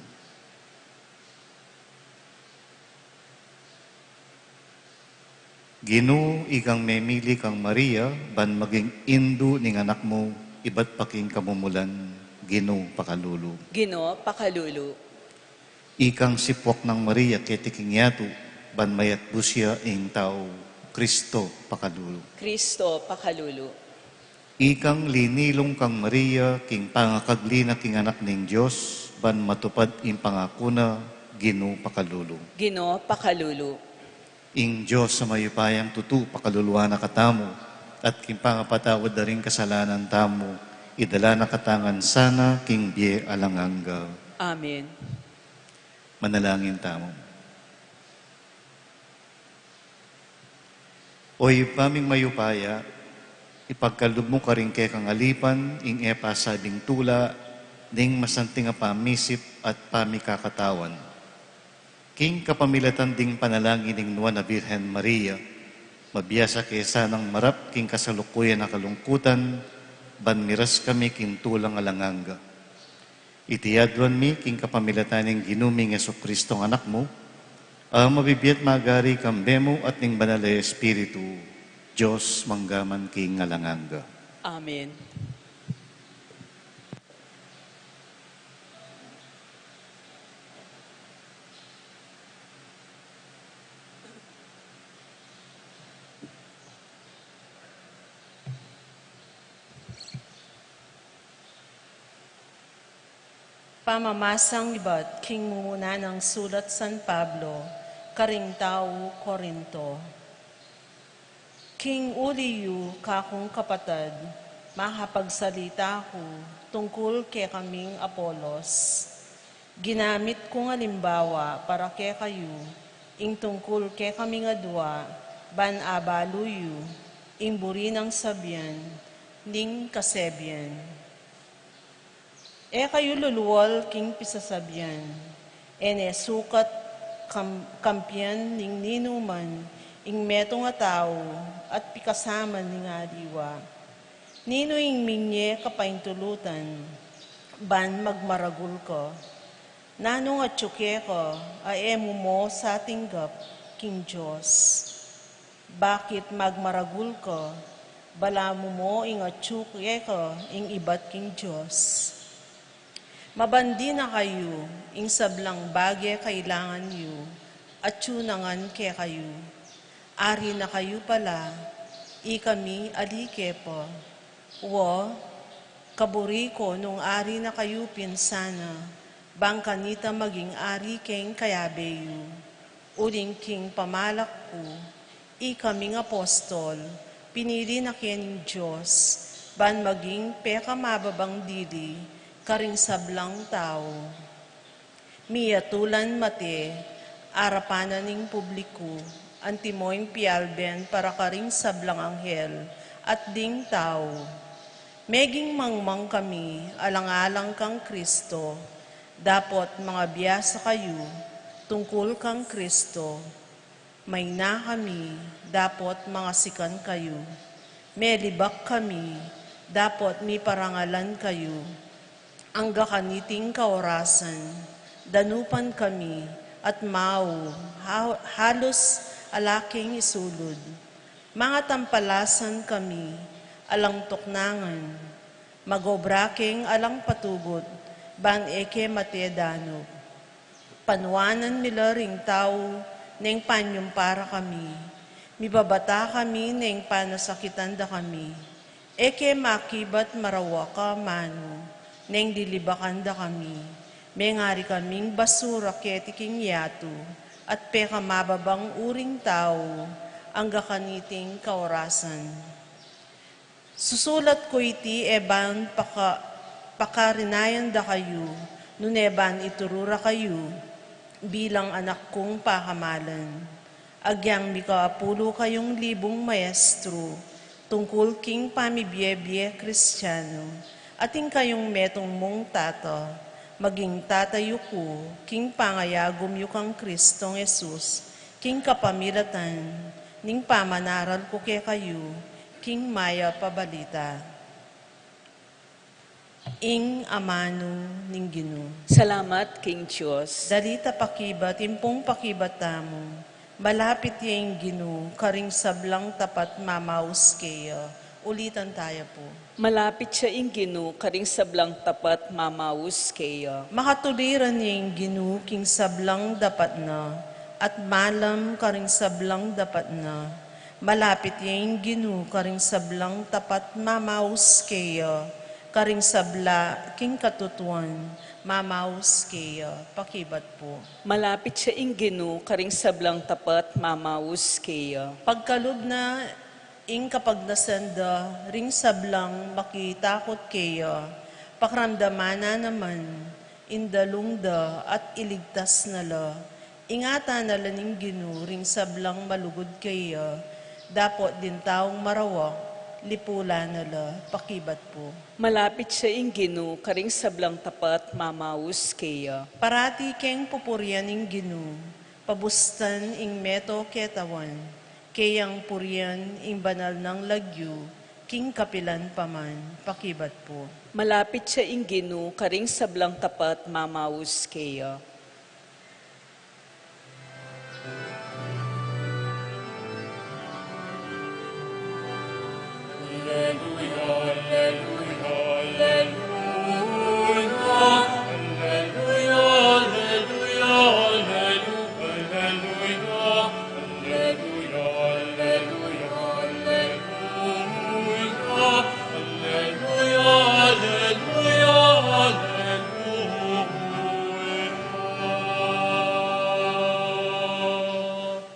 Gino, ikang memili kang Maria, ban maging indo ning anak mo, iba't paking kamumulan, Gino pakalulu. Gino, pakalulu. Ikang sipwak ng Maria ketiking yato, ban mayat busya ing tao, Kristo pakalulu. Kristo, pakalulu. Ikang linilong kang Maria, king pangakaglina king anak ning Diyos, ban matupad ing pangakuna, Gino pakalulu. Gino, pakalulu. Ing Diyos sa mayupayang tutu, pakaluluwa na katamo, at king pangapatawad na rin kasalanan tamo, idala na katangan sana, king biye alanganga. Amen. Manalangin tamo. Oy, paming mayupaya, ipagkalub mo ka rin kay kangalipan, ing epa sabing tula, ning masanting nga pamisip at pamikakatawan. King kapamilatan ding panalangin ning nuwa na Birhen Maria, mabiyasa kaysa ng marap king kasalukuyan na kalungkutan, banmiras kami king tulang alanganga. Itiyadwan mi king kapamilatan ning ginuming Jesucristo ng anak mo, mabibiyat magari kambemo at ning banal na Espiritu, Diyos manggaman king alanganga. Amen. Pamamasang libat, king mumuna ng sulat San Pablo, karing tao Korinto. King uliyu, kakong kapatid, makapagsalita ko tungkol kay kaming Apolos. Ginamit kong halimbawa para kay kayo, ing tungkol kay kaming adwa, ban abaluyu, ing buri ng sabyan, ning kasebyan. Kayo luluwal king pisasabyan, ene sukat kampiyan ning ninuman, ing meto nga tao, at pikasaman ning aliwa. Ninoing minye kapaintulutan, ban magmaragul ko. Nanong at tsuke ko, aemu mo sa tinggap, King Diyos. Bakit magmaragul ko, balamu mo ing at tsuke ko, ing ibat King Diyos. Mabandi na kayo, ing sablang bagay kailangan yu, at tsunangan ke kayo. Ari na kayo pala, ikami alike po. Wo, kaburi ko nung ari na kayo pinsana, bang kanita maging ari keng kayabeyu. Uling king pamalak ko, ikaming apostol, pinili na kening Diyos, ban maging peka mababang dili, karing sablang tao. Miyatulan mate, arapanan ning publiko, antimoing pialben para karing sablang anghel, at ding tao. Meging mangmang kami, alang-alang kang Kristo, dapat mga biyasa kayo, tungkol kang Kristo. May na kami, dapat mga sikan kayo. May libak kami, dapat may parangalan kayo. Angga kaniting kaorasan, danupan kami, at mau, halos alaking isulod. Mga tampalasan kami, alang tuknangan, magobraking alang patugot, ban eke matedano. Panwanan nila ring tao, neng panyong para kami, mibabata kami neng panasakitan da kami. Eke makibat marawa ka mano, neng dilibakan da kami. Mengari kaming basura ketiking yato, at peka mababang uring tao, angga kaniting kaorasan. Susulat ko iti eban pakarinayan da kayo, nun eban iturura kayo, bilang anak kong pakamalan. Agyang mikaapulo kayong libong maestro, tungkol king pamibiyebye kristyano, ating kayong metong mong tato, maging tatayo ko, king pangayagom yu kang Kristong Jesus, king kapamilatan, ning pamanaral ko ke kayo, king maya pabalita. Ing amano ning Ginoo. Salamat, King Diyos. Dalita pakibat, impong pakibat tamo, malapit yung Ginoo, karing sablang tapat mamaus kayo. Ulitan tayo po. Malapit siya ing Ginoo, karing sablang tapat mamawus kayo. Makatuliran yung Ginoo, king sablang dapat na, at malam karing sablang dapat na. Malapit yung Ginoo, karing sablang tapat mamaus kayo. Karing sabla, king katutuan, mamaus kayo. Pakibat po. Malapit siya ing Ginoo, karing sablang tapat mamawus kayo. Pagkalob na ing kapag nasanda, ring sablang makitakot kayo, pakramdaman na naman, indalong da at iligtas na la. Ingatan na la ning Ginoo, ring sablang malugod kayo, dapat din taong marawak, lipula na la, pakibat po. Malapit siya ing Ginoo, karing sablang tapat mamawus kayo. Parati keng pupuryan ing Ginoo, pabustan ing meto ketawan, kayang puryan ing banal ng lagyo, king kapilan paman, pakibat po. Malapit siya ing Ginoo, karing sablang tapat mamawus kayo.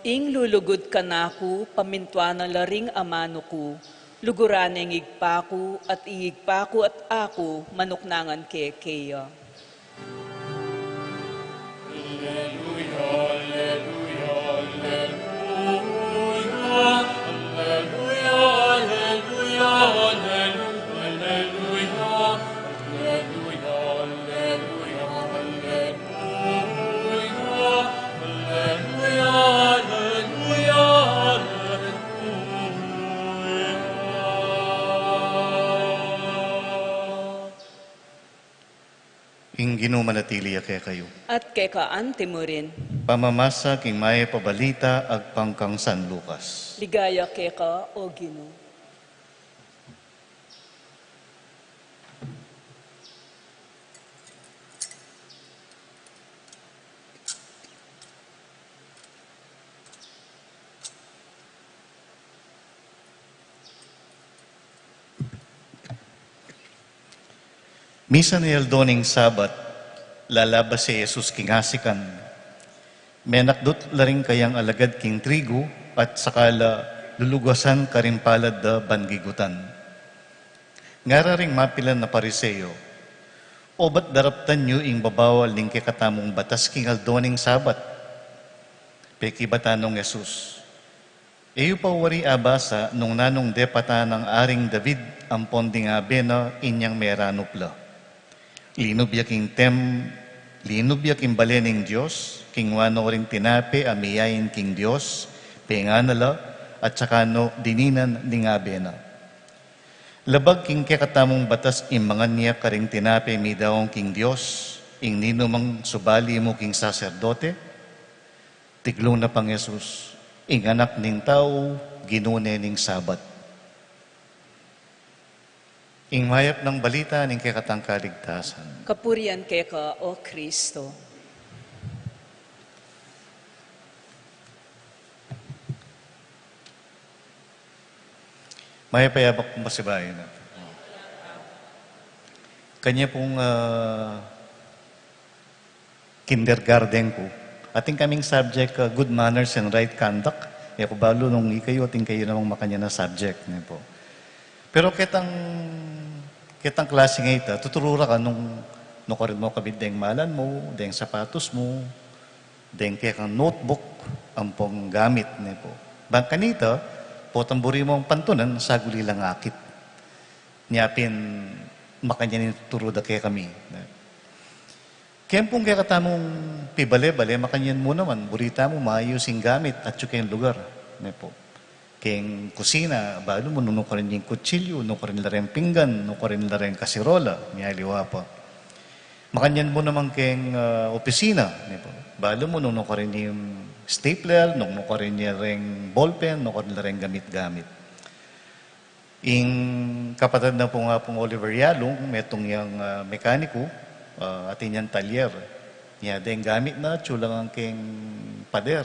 Ing lulugod ka na ko, pamintwa na laring amano ko, luguran ang igpa ko at iigpa ko at ako, manuknangan ke keya. Ing ginumanatili kaya kayo. At kay kaante mo rin. Pamamasa king may pabalita ag pangkang San Lucas. Ligaya kay ka, O Ginoo. Misa ni Aldoning Sabat, lalabas si Jesus kingasikan. Menakdot laring kayang alagad king trigo at sakala lulugasan karimpalad da bangigutan. Ngara ring mapilan na pariseyo, o ba't daraptan nyo ing babawal ning kikatamong batas king Aldoning Sabat? Peki batanong Jesus, eyo pa wari abasa nung nanong depata ng aring David ang ponding abena inyang meranupla. Linub yaking balening Diyos, king wano ring tinape amiyayin king Diyos, penganala, at saka no dininan ning abena. Labag king kakatamong batas imangan niya karing tinape mi daong king Diyos, ing ninumang subali mo king saserdote, tiglong na pang Jesus, ing anak ning tao, ginune ning Sabat. Ing mayap ng balita ning kekatang kaligtasan. Kapurian kay ka, O Kristo. Mayapayabak pong masibayan na. Kanya pong kindergarten ko. Ating kaming subject, good manners and right conduct. E ako balo nung ikayo, ating kayo namang makanya na subject. Po. Pero kitang klase nga ita, tuturura ka nung ka rin mo kabit deng malan mo, deng sapatos mo, deng kaya kang notebook, ang pong gamit. Po. Bang kanita, potamburi mo ang pantunan, saguli lang akit. Niyapin, makanya nituturo da kaya kami. Kaya pong kaya katamong pibale-bale, makanyan mo naman, burita mo, maayos yung gamit at yung kayong lugar. Po. Kayang kusina, balo mo, nung ka rin yung kutsilyo, nung ka rin lareng pinggan, nung ka rin lareng kasirola, miyaliwa pa. Makanyan mo naman kayang opisina. Po. Balo mo, nung ka rin yung stapler, nung ka rin yung ballpen, nung ka rin lareng gamit-gamit. Ing kapatid na po nga pong Oliver Yalong, metong yung mekaniko, atin yung talyer. Niya din gamit na, tsulang ang keng pader.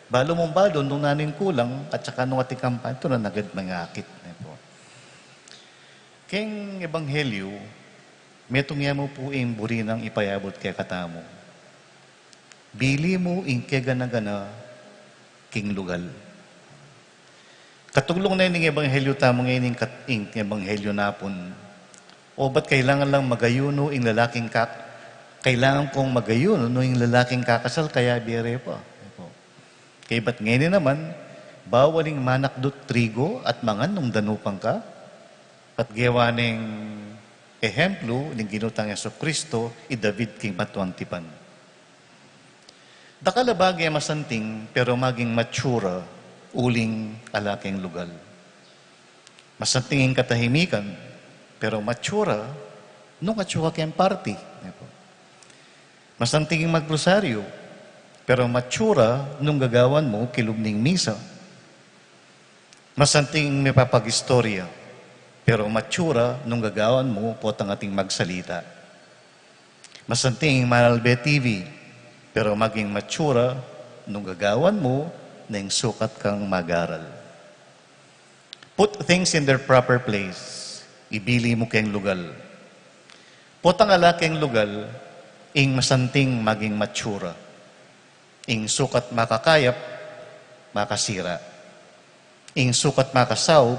Balo mong balo, nung nanin kulang, at saka nung ating kampan, ito na nagad mga akit. Keng ebanghelyo, metong yan mo po yung buri ng ipayabot kay katamo. Bili mo ing kegana-gana king lugal. Katulong na yung ebanghelyo tamo ngayon ing ebanghelyo napon. O ba't kailangan lang magayuno ing lalaking kailangan kong magayuno no yung lalaking kakasal kaya biyere pa. Kaya ba't ngayon naman, bawaling manakdot trigo at mangan nung danupang ka? At gawa ng ehemplo ng ginutang Yesu Kristo, i David king matuang tipan. Dakalabagay masanting, pero maging matsura, uling alaking lugal. Masantingin katahimikan, pero matsura, nung atsura kayang party. Masantingin magprosaryo, pero matsura, nung gagawan mo, kilubning misa. Masantingin may papag-istorya, pero matsura, nung gagawan mo, potang ating magsalita. Masantingin Manalbe TV, pero maging matsura, nung gagawan mo, nang sukat kang mag-aral. Put things in their proper place. Ibili mo kayong lugal. Potang alaking lugal, ing masanting maging matsura. Ing sukat makakayap, makasira. Ing sukat makasaw,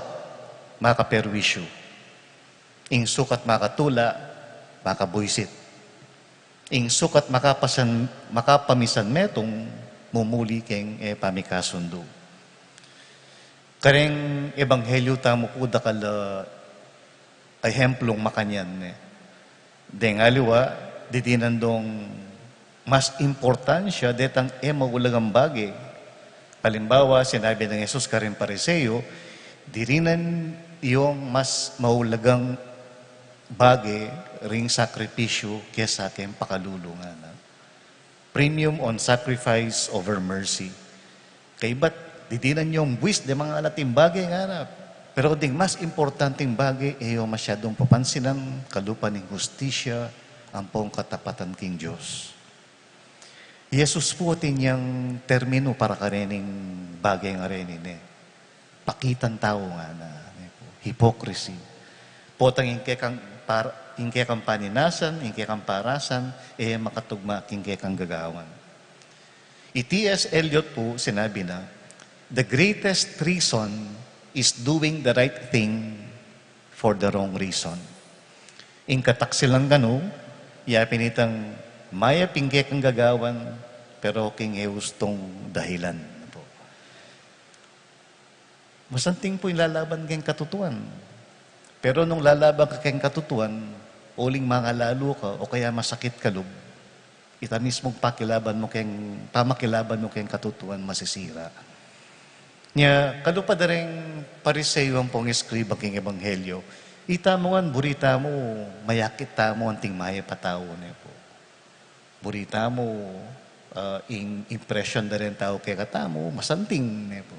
makaperwisyo. Ing sukat makatula, makabuisit. Ing sukat makapamisan metong mumuli keng pamikasundo. Kareng ebanghelyo tamo ko dakal ehemplong makanyan. Deng aliwa, didinandong mas importansya detang maulagang bagay. Halimbawa, sinabi ng Jesus karing pariseyo, dirinan yung mas maulagang bagay ring sakripisyo kaya sa aking pakalulungan. Premium on sacrifice over mercy. Kay ba't ditinan yung buwis de mga alating bagay nga na. Pero ding mas importanteng bagay ay yung masyadong papansinan kalupan ng hustisya ang pong katapatan king Diyos. Jesus po niyang termino para karening bagay nga rin ini. Pakitan tao nga na. Hypocrisy. Potang ingke kang paninasan, ingke kang parasan, makatugma ingke kang gagawan. T.S. Eliot po sinabi na, the greatest reason is doing the right thing for the wrong reason. Ingkatak silang gano, yapinitang maya pingke kang gagawan, pero king eustong dahilan. Masanting po yung lalaban kayong katutuan. Pero nung lalaban ka kayong katutuan, uling mga lalo ka o kaya masakit ka loob, ita mismong pamakilaban mo kayong katutuan masisira. Nya, kalupad na rin pariseyo ang pong eskriba king ebanghelyo. Ita mo nga, burita mo, mayakit mo ang tingmaya patawo na po. Burita mo, impression na rin tao kaya katamo, masanting na po.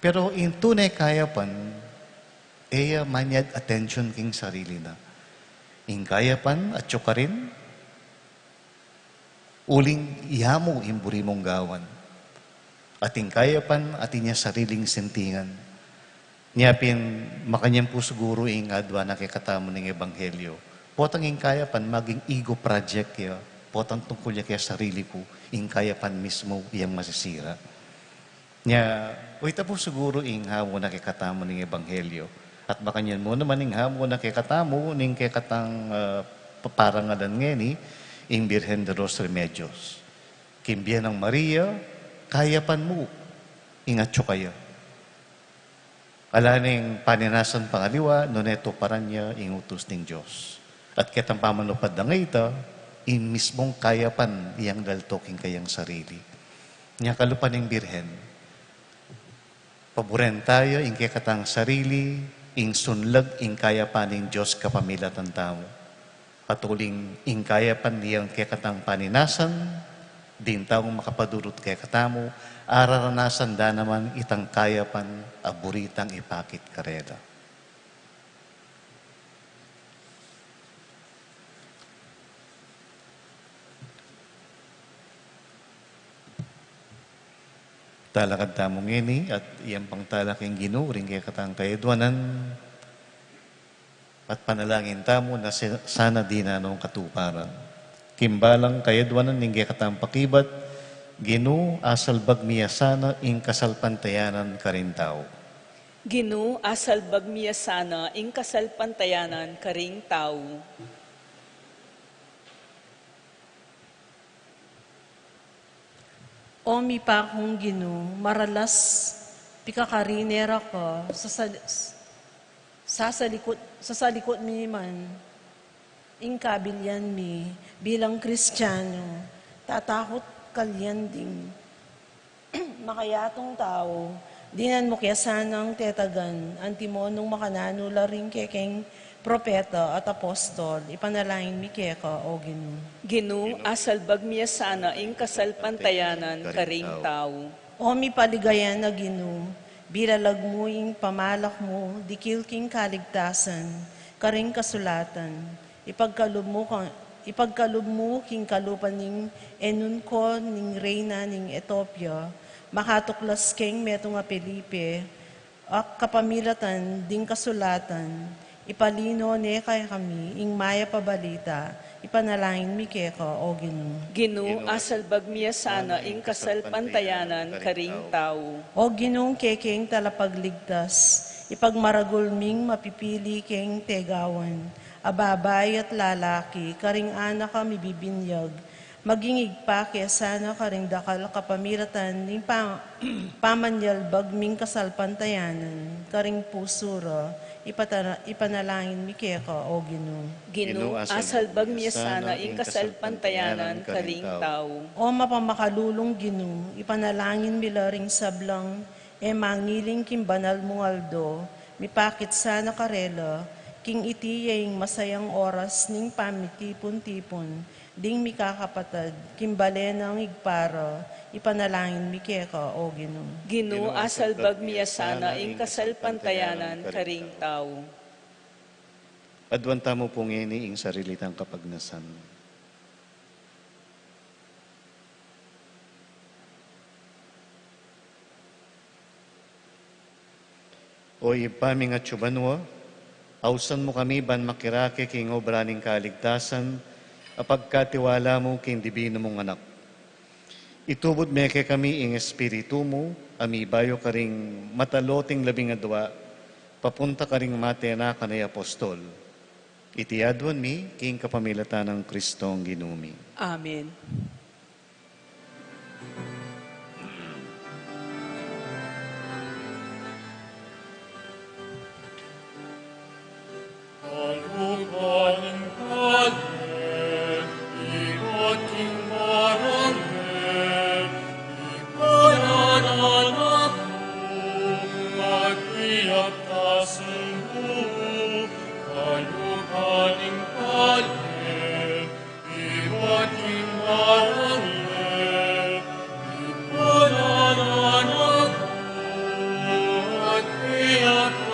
Pero in tunay kaya pan, manyad attention king sarili na. In kaya pan at ka rin, uling ihamo imburi mong gawan. At in kaya pan at inya sariling sentingan. Niyapin, makanyang po siguro ing adwa na kikatamo ng ebanghelyo. Potang in kaya pan maging ego project kaya, potang tungkol niya kaya sarili po, in kaya pan mismo iyang masisira. Nya, ita po siguro ing hamo na kikatamo ng ebanghelyo. At baka niyan mo naman ing hamo na kikatamo ning kikatang paparangalan ngeni ing Birhen de los Remedios. Kimbiyan ng Maria, kaya pan mo, ingatyo kayo. Alaning paninasan pangaliwa, noneto paran niya ingutos ng Diyos. At kitang pamanupad na ngayta, in mismong kaya pan iyang daltoking kayang sarili. Niya kalupan ng Birhen, paboren tayo, ing katang sarili, ing sunlag, ing kaya paning Diyos kapamilatan tao. At uling, ing kaya pan niyang katang paninasan, din taong makapadurot kaya katamo, araranasan da naman itang kaya pan, aburitang ipakit kareda. Talakad tamong ini at iyang pang talaking ginuring kaya katang kaedwanan at panalangin tamo na sana di na nung katuparan. Kimbalang kaedwanan ning kaya katang pakibat, Ginu asal bagmiya sana ing kasalpantayanan karin tao. Ginu asal bagmiya sana ing kasalpantayanan karing tao. O mi pa kong Ginu, maralas pikakarinera ko sa salikot mi man, ing kabilyan mi bilang Kristiyano, tatakot kalyan ding makayatong tao, dinan mo kaya sanang tetagan, antimonong makananula rin kekeng propeta at apostol, ipanalangin mi keka o Ginu. Ginu asal bagmiya sana ing kasalpantayanan karing tao. O mi paligayan na Ginu, bilalag mo ing pamalak mo, dikil king kaligtasan, karing kasulatan, ipagkalub mo king kalupan ning enun ko ning reyna ning Ethiopia, makatuklas king meto nga Felipe, ak kapamilatan ding kasulatan, ipalino ne kay kami, ing maya pabalita, ipanalangin mi keka o Ginu. Ginu asal bagmiya sana ing kasalpantayanan karing tao. O Ginong kekeng talapagligtas, ipagmaragul ming mapipili keng tegawan, ababay at lalaki, karing anak kami bibinyag, magingig pa kaya sana karing dakal kapamilatan ning pamanyal bagming kasalpantayanan, karing pusura, ipanalangin mi keka o Ginu. Ginu asal bagmiya sana ing kasalpantayanan karing tao. O mapamakalulong Ginu, ipanalangin mila ring sablang, mangiling kim banal mong aldo, mipakit sana karela, king itiyeng masayang oras ning pamitipon-tipon, ding mikakapatad, kimbale ng igparo, ipanalangin mi keka o Ginoo. Ginoo asalbag miya sana ing kasalpantayanan karing tao. Adwanta mo pong ini ing sarilitang kapagnasan. O ipami nga tsubanwa, ausan mo kami ban makirake king obraning kaligtasan, apagkatiwala mo king dibino mong anak. Itubod meke kami ing espiritu mo, amibayo karing mataloting 12, papunta karing matena kanay apostol. Itiadwan mi, king kapamilatan ng Kristong ginumi. Amen. Kaluganing kalit, ikating marangal, ipanananak mo, magpiyaptasan mo. Kaluganing kalit, ikating marangal, ipanananak mo, magpiyaptasan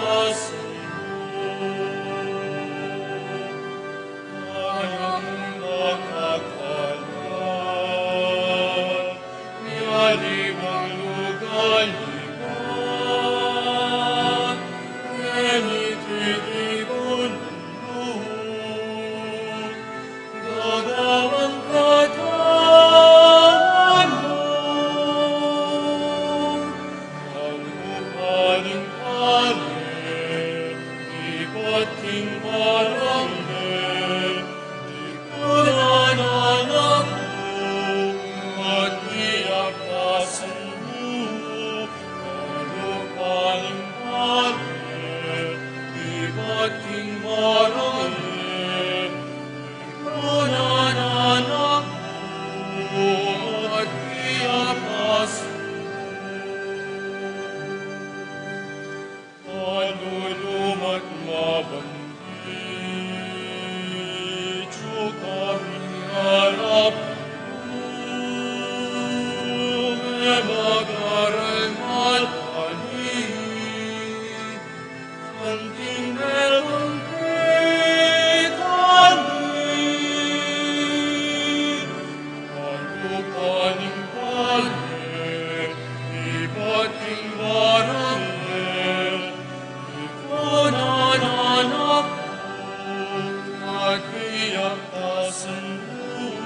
mo.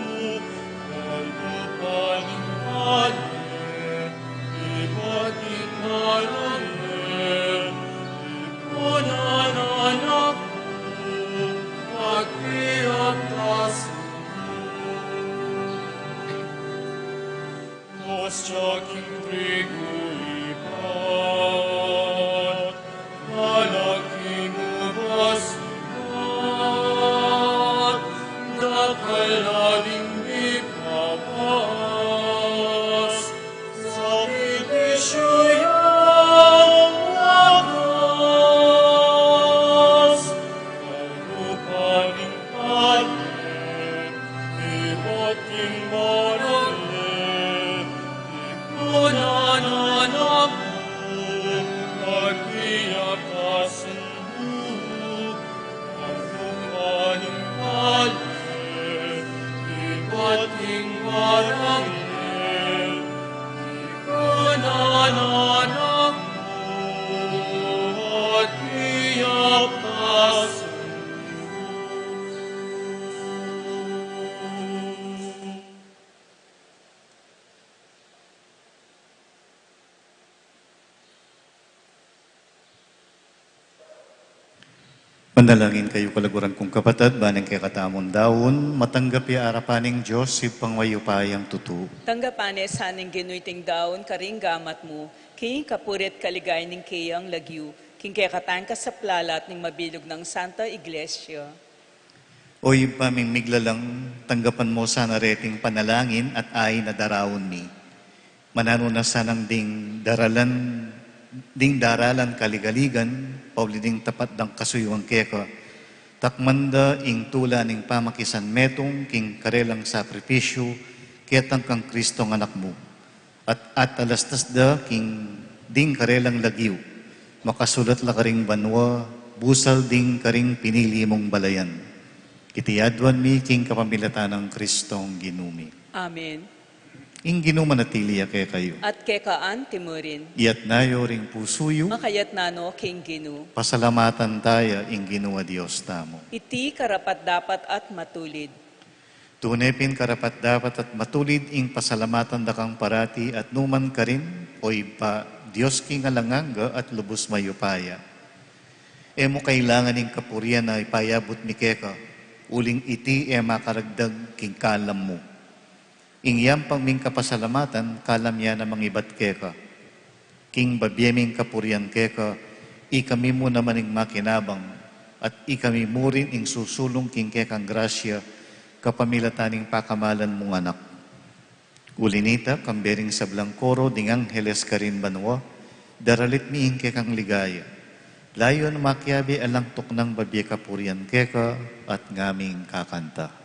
Panalangin kayo kalaguran kong kapatid, banang kay katamon daon, matanggapi arapaning Diyos, si pangwayupayang tutu. Tanggapane saning ginuiting daon karing gamat mo, king kapurit kaligay ning kayang lagyu, king kaya katang ka sa plalat ning mabilog ng Santa Iglesia. O yung pamimiglalang tanggapan mo sana reting panalangin at ay na darawon mi. Manano na sanang ding daralan kaligaligan, pauli ding tapat ng kasuyuang keka, Takmanda ing tula ning pamakisan metong king karelang sakripisyo, ketang kang Kristo ng anak mo. At alastas da king ding karelang lagiw, makasulat la karing banwa, busal ding karing pinili mong balayan. Itiyadwan mi king kapamilatan ng Kristong ginumi. Amen. Ing ginumanatili kay kayo. At kekaan timurin, Iyat nayo ring pusuyo, makayat nano king ginu. pasalamatan taya ing ginuwa Diyos tamo. Iti karapat dapat at matulid. Tunepin karapat dapat at matulid ing pasalamatan dakang parati at numan ka rin, oy pa Diyos king alanganga at lubos mayupaya. Emo kailangan ing kapurian na ipayabot ni Keka, uling iti makaragdag king kalam mo. Ing yam pang ming kapasalamatan, kalam yan namang ibat Keka. King babyeming kapurian Keka, ikami mo naman ing makinabang, at ikami mo rin ing susulong king Kekang grasya, kapamilataning pakamalan mong anak. Ulinita, kambering sa Blancoro, ding Angeles karin banwa, daralit mi ing Kekang ligaya. Layon makyabi alang tuknang babye kapurian Keka, at ngaming kakanta.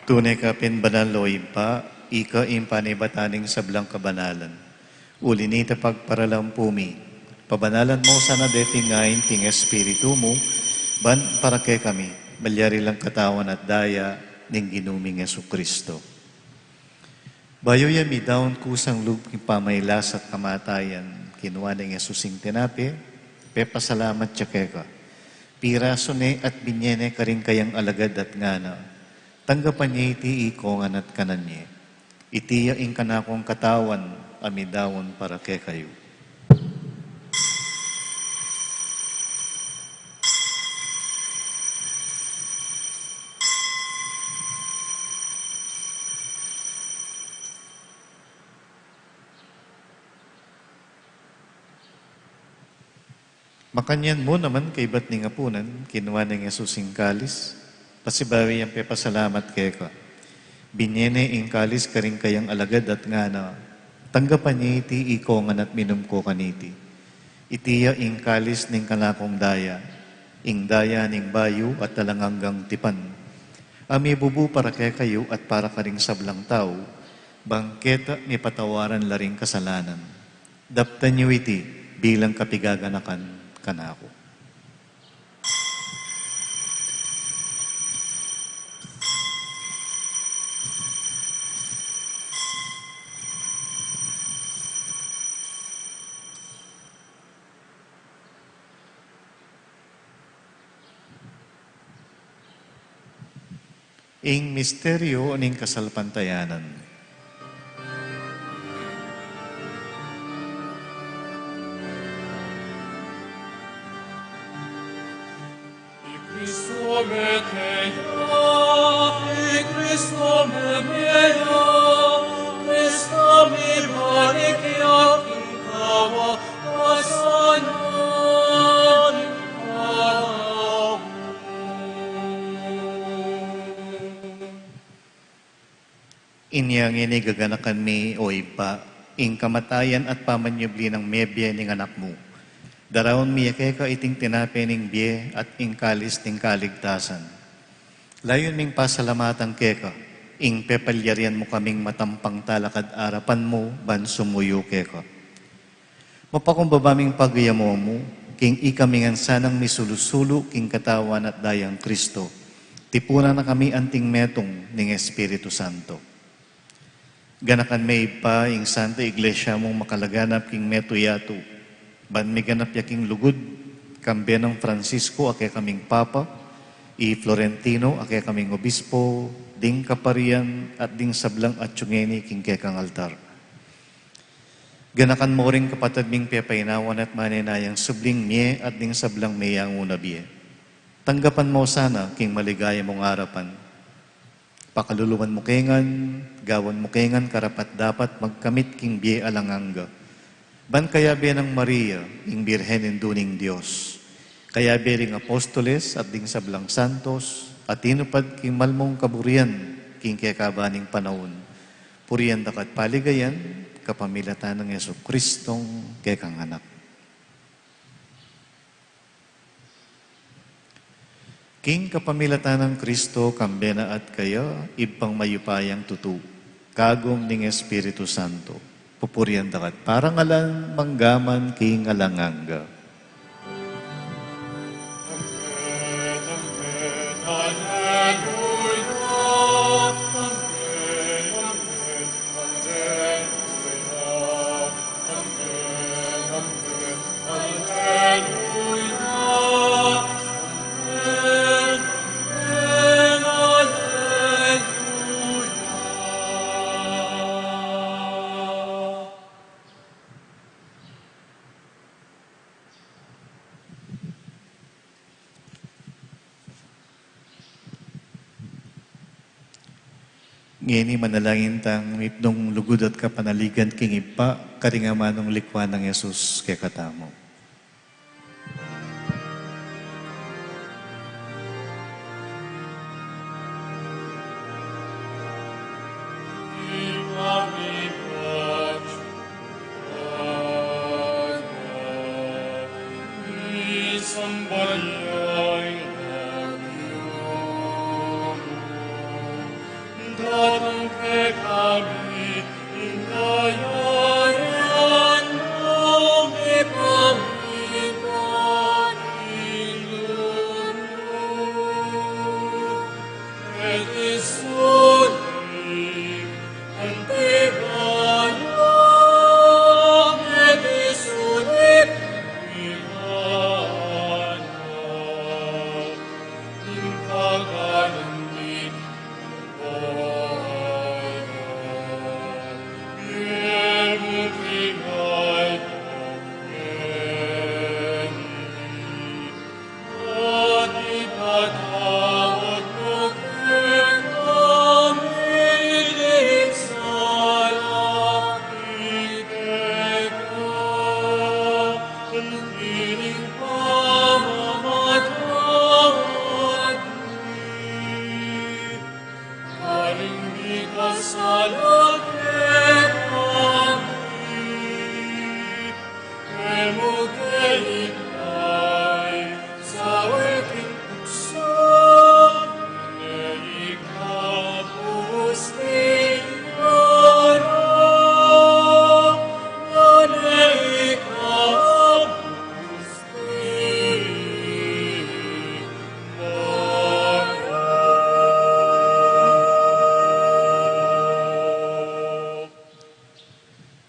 Tunay ka pinbanaloy pa, ika impanibataning sablang kabanalan. Ulinita pagparalampumi, pabanalan mo sana deting ngayon ting espiritu mo, ban para kay kami, malyari lang katawan at daya, ning ginuming Jesucristo. Bayo yami daon kusang lubking pamaylas at kamatayan, kinuha ng Jesusing tinapi, pepasalamat tsakeka. Piraso ne at binyene ka rin kayang alagad at ngana, tanggapan niya iti ikongan at kanan niya. Itiya ing kanakong katawan, amidawon para kay kayo. Makanyan mo naman kay ba't ni ngapunan, kinuha ng Jesusing kalis, pasibawi ang pepasalamat kay ka. Binyene ing kalis ka rin kayang alagad at ngana, tanggapan niya iti ikongan at minum ko kaniti. Itiya ing kalis ning kanakong daya, ing daya ning bayo at talanganggang tipan. Ami bubu para kay kayo at para ka ring sablang tao, Bangketa ni patawaran laring kasalanan. Daptan niyo iti bilang kapigaganakan kanako. Ing misteryo ning kasalpantayanan. Cristo me teia, Cristo me mea, Cristo me manicia kinkawa, kasanan araw. Inyang inigaganakan mi o iba, ing kamatayan at pamanyubli ng mebye ning anak mo. Darawon miyake ka iting tinape ning biye at ing kalis ning kaligtasan. Layon ming pasalamatan keka, ing pepalyarian mo kaming matampang talakad arapan mo, ban sumuyo keka. Mapakumbabaming pagayamo mo, king ikamingan sanang misulusulo, king katawan at dayang Kristo. Tipunan na kami anting metong ning Espiritu Santo. Ganakan may pa, ing Santa Iglesia mong makalaganap king meto yato. Ban may ganap yaking lugod, kambe ng Francisco, ake kaming Papa, i Florentino, ake kaming Obispo, ding kaparian, at ding sablang at tsyungeni, king kekang altar. Ganakan mo rin kapatid ming pepainawan at maninayang subling miye at ding sablang meyang unabiye. Tanggapan mo sana, king maligaya mong arapan. Pakaluluwan mo kengan, gawan mo kengan, karapat dapat magkamit king biye alanganga. Ban kaya ng Maria, ing Birhen induning Diyos. Kaya ring apostoles at ding sablang santos, at tinupad king malmong kaburian, king kekabaning panahon. Purian dakat paligayan, kapamilatan ng Yesu Kristong kekang anak. King kapamilatan ng Kristo, kambena at kaya, ibang mayupayang tutu, kagom ning Espiritu Santo. Pupurian dakat parangalan manggaman king alanganga. Ngini manalangin tang mipnong lugod at kapanaligan king ipa, karingamanong likwa ng Yesus kay katamo. Datang ke kami, ingayan mo, ipang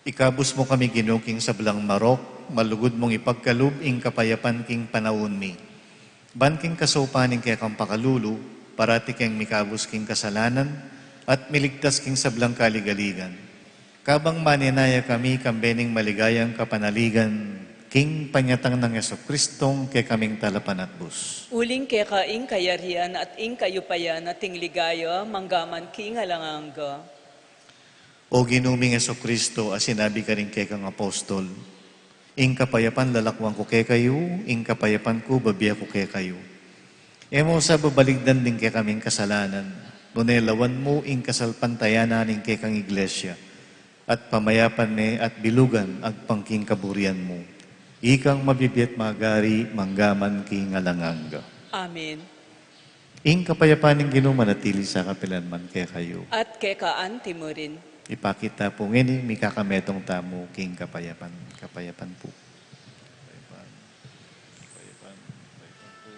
Ikabus mo kami ginuking sa belang marok, malugod mong ipagkalub ing kapayapan king panawon mi. Ban king kasopaning kaya kang pakalulu, parati kang mikabus king kasalanan, at miligtas king sa belang kaligaligan. Kabang maninaya kami kambening maligayang kapanaligan, king panyatang ng Yesu-Kristong kay kaming talapan at bus. Uling keka ing kayarian at ing kayupayan at ing ligaya, manggaman king alanganga. O ginuming Yesu-Kristo, as sinabi ka rin kay kang apostol, ing kapayapan lalakwang ko kay kayo, ing kapayapan ko babiya ko kay kayo. Emo sa babaligdan din kay kaming kasalanan, nunelawan mo ing kasalpantayanan ing kay kang iglesia, at pamayapan me at bilugan agpangking kaburian mo. Ikang mabibiyat magari, manggaman king alanganga. Amen. Ing kapayapan ing ginumanatili sa kapilanman kay kayo. At kekaan timurin. Ipakita po ngayon, may kakametong tamo king kapayapan. Kapayapan po. Kapayapan. Kapayapan. Kapayapan po.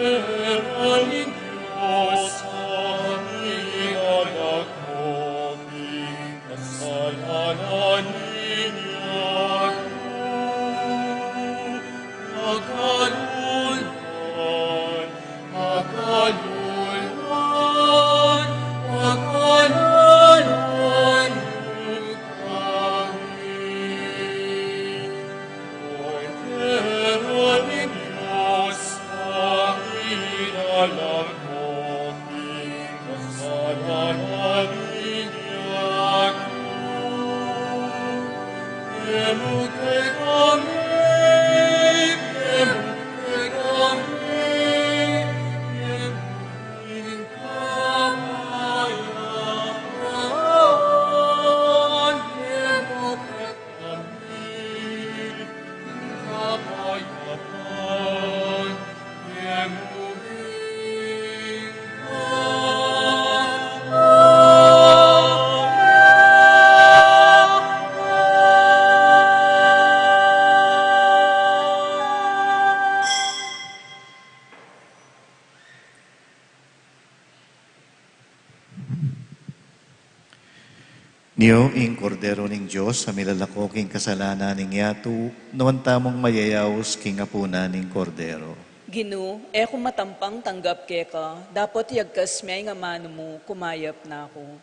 Ordenaling Diyos, aming anak mo, kasalanan ninyo magalulwan, magalulwan, magalulwan kami. Ordenaling Diyos, aming anak mo, kasalanan ninyo Emuke kami, emuke kami, emuking kapayapan. Emuke kami, kapayapan. Emuking Niyo ing kordero ning Diyos sa milalako king kasalanan ning yatu, nawan tamong mayayaos king apuna ning kordero. Ginu, kung matampang tanggap keka, dapat yagkas may nga mano mo, kumayap na ako.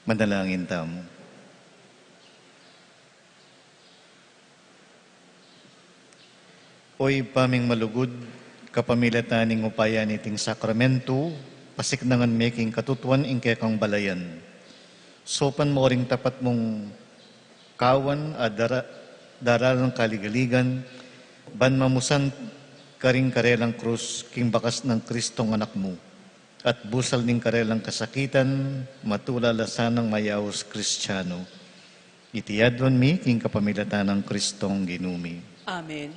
Manalangin tamo. Oy paming malugod, kapamilataning upaya niting sakramento, pasiknangan making katutuan ingke kang balayan. Sopan mo ring tapat mong kawan at daralang kaligaligan, ban mamusan karing karelang krus king bakas ng Kristong anak mo. At busal ning karelang kasakitan, matulalasan ng mayawos Kristiyano. Itiyadwan mi king kapamilatan ng Kristong ginumi. Amen.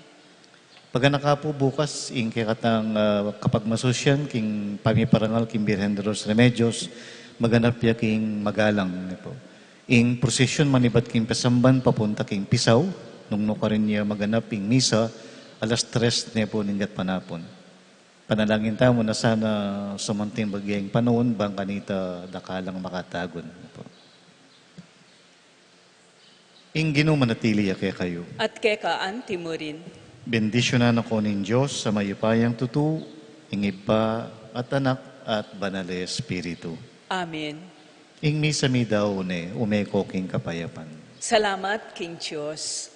Pagana po bukas, ing katang kapag masusyan, king pamiparangal, king Birhen de los Remedios, maganap ya king magalang. Po. Ing prosesyon manibat king pasamban, papunta king Pisaw, nung ka rin niya maganap ing misa, alas 3 na po ninggat panapon. Panalangin tamo na sana sumanting bagyang panahon, bang kanita dakalang makatagon. Po. Ing ginumanatili ya kaya kayo. At kekaan timurin. Bendisyonan ako nin Diyos sa mayupayang tutu, ingiba at anak at banal Espiritu. Amen. Ing misa mi daw ne, umeko king kapayapan. Salamat, King Diyos.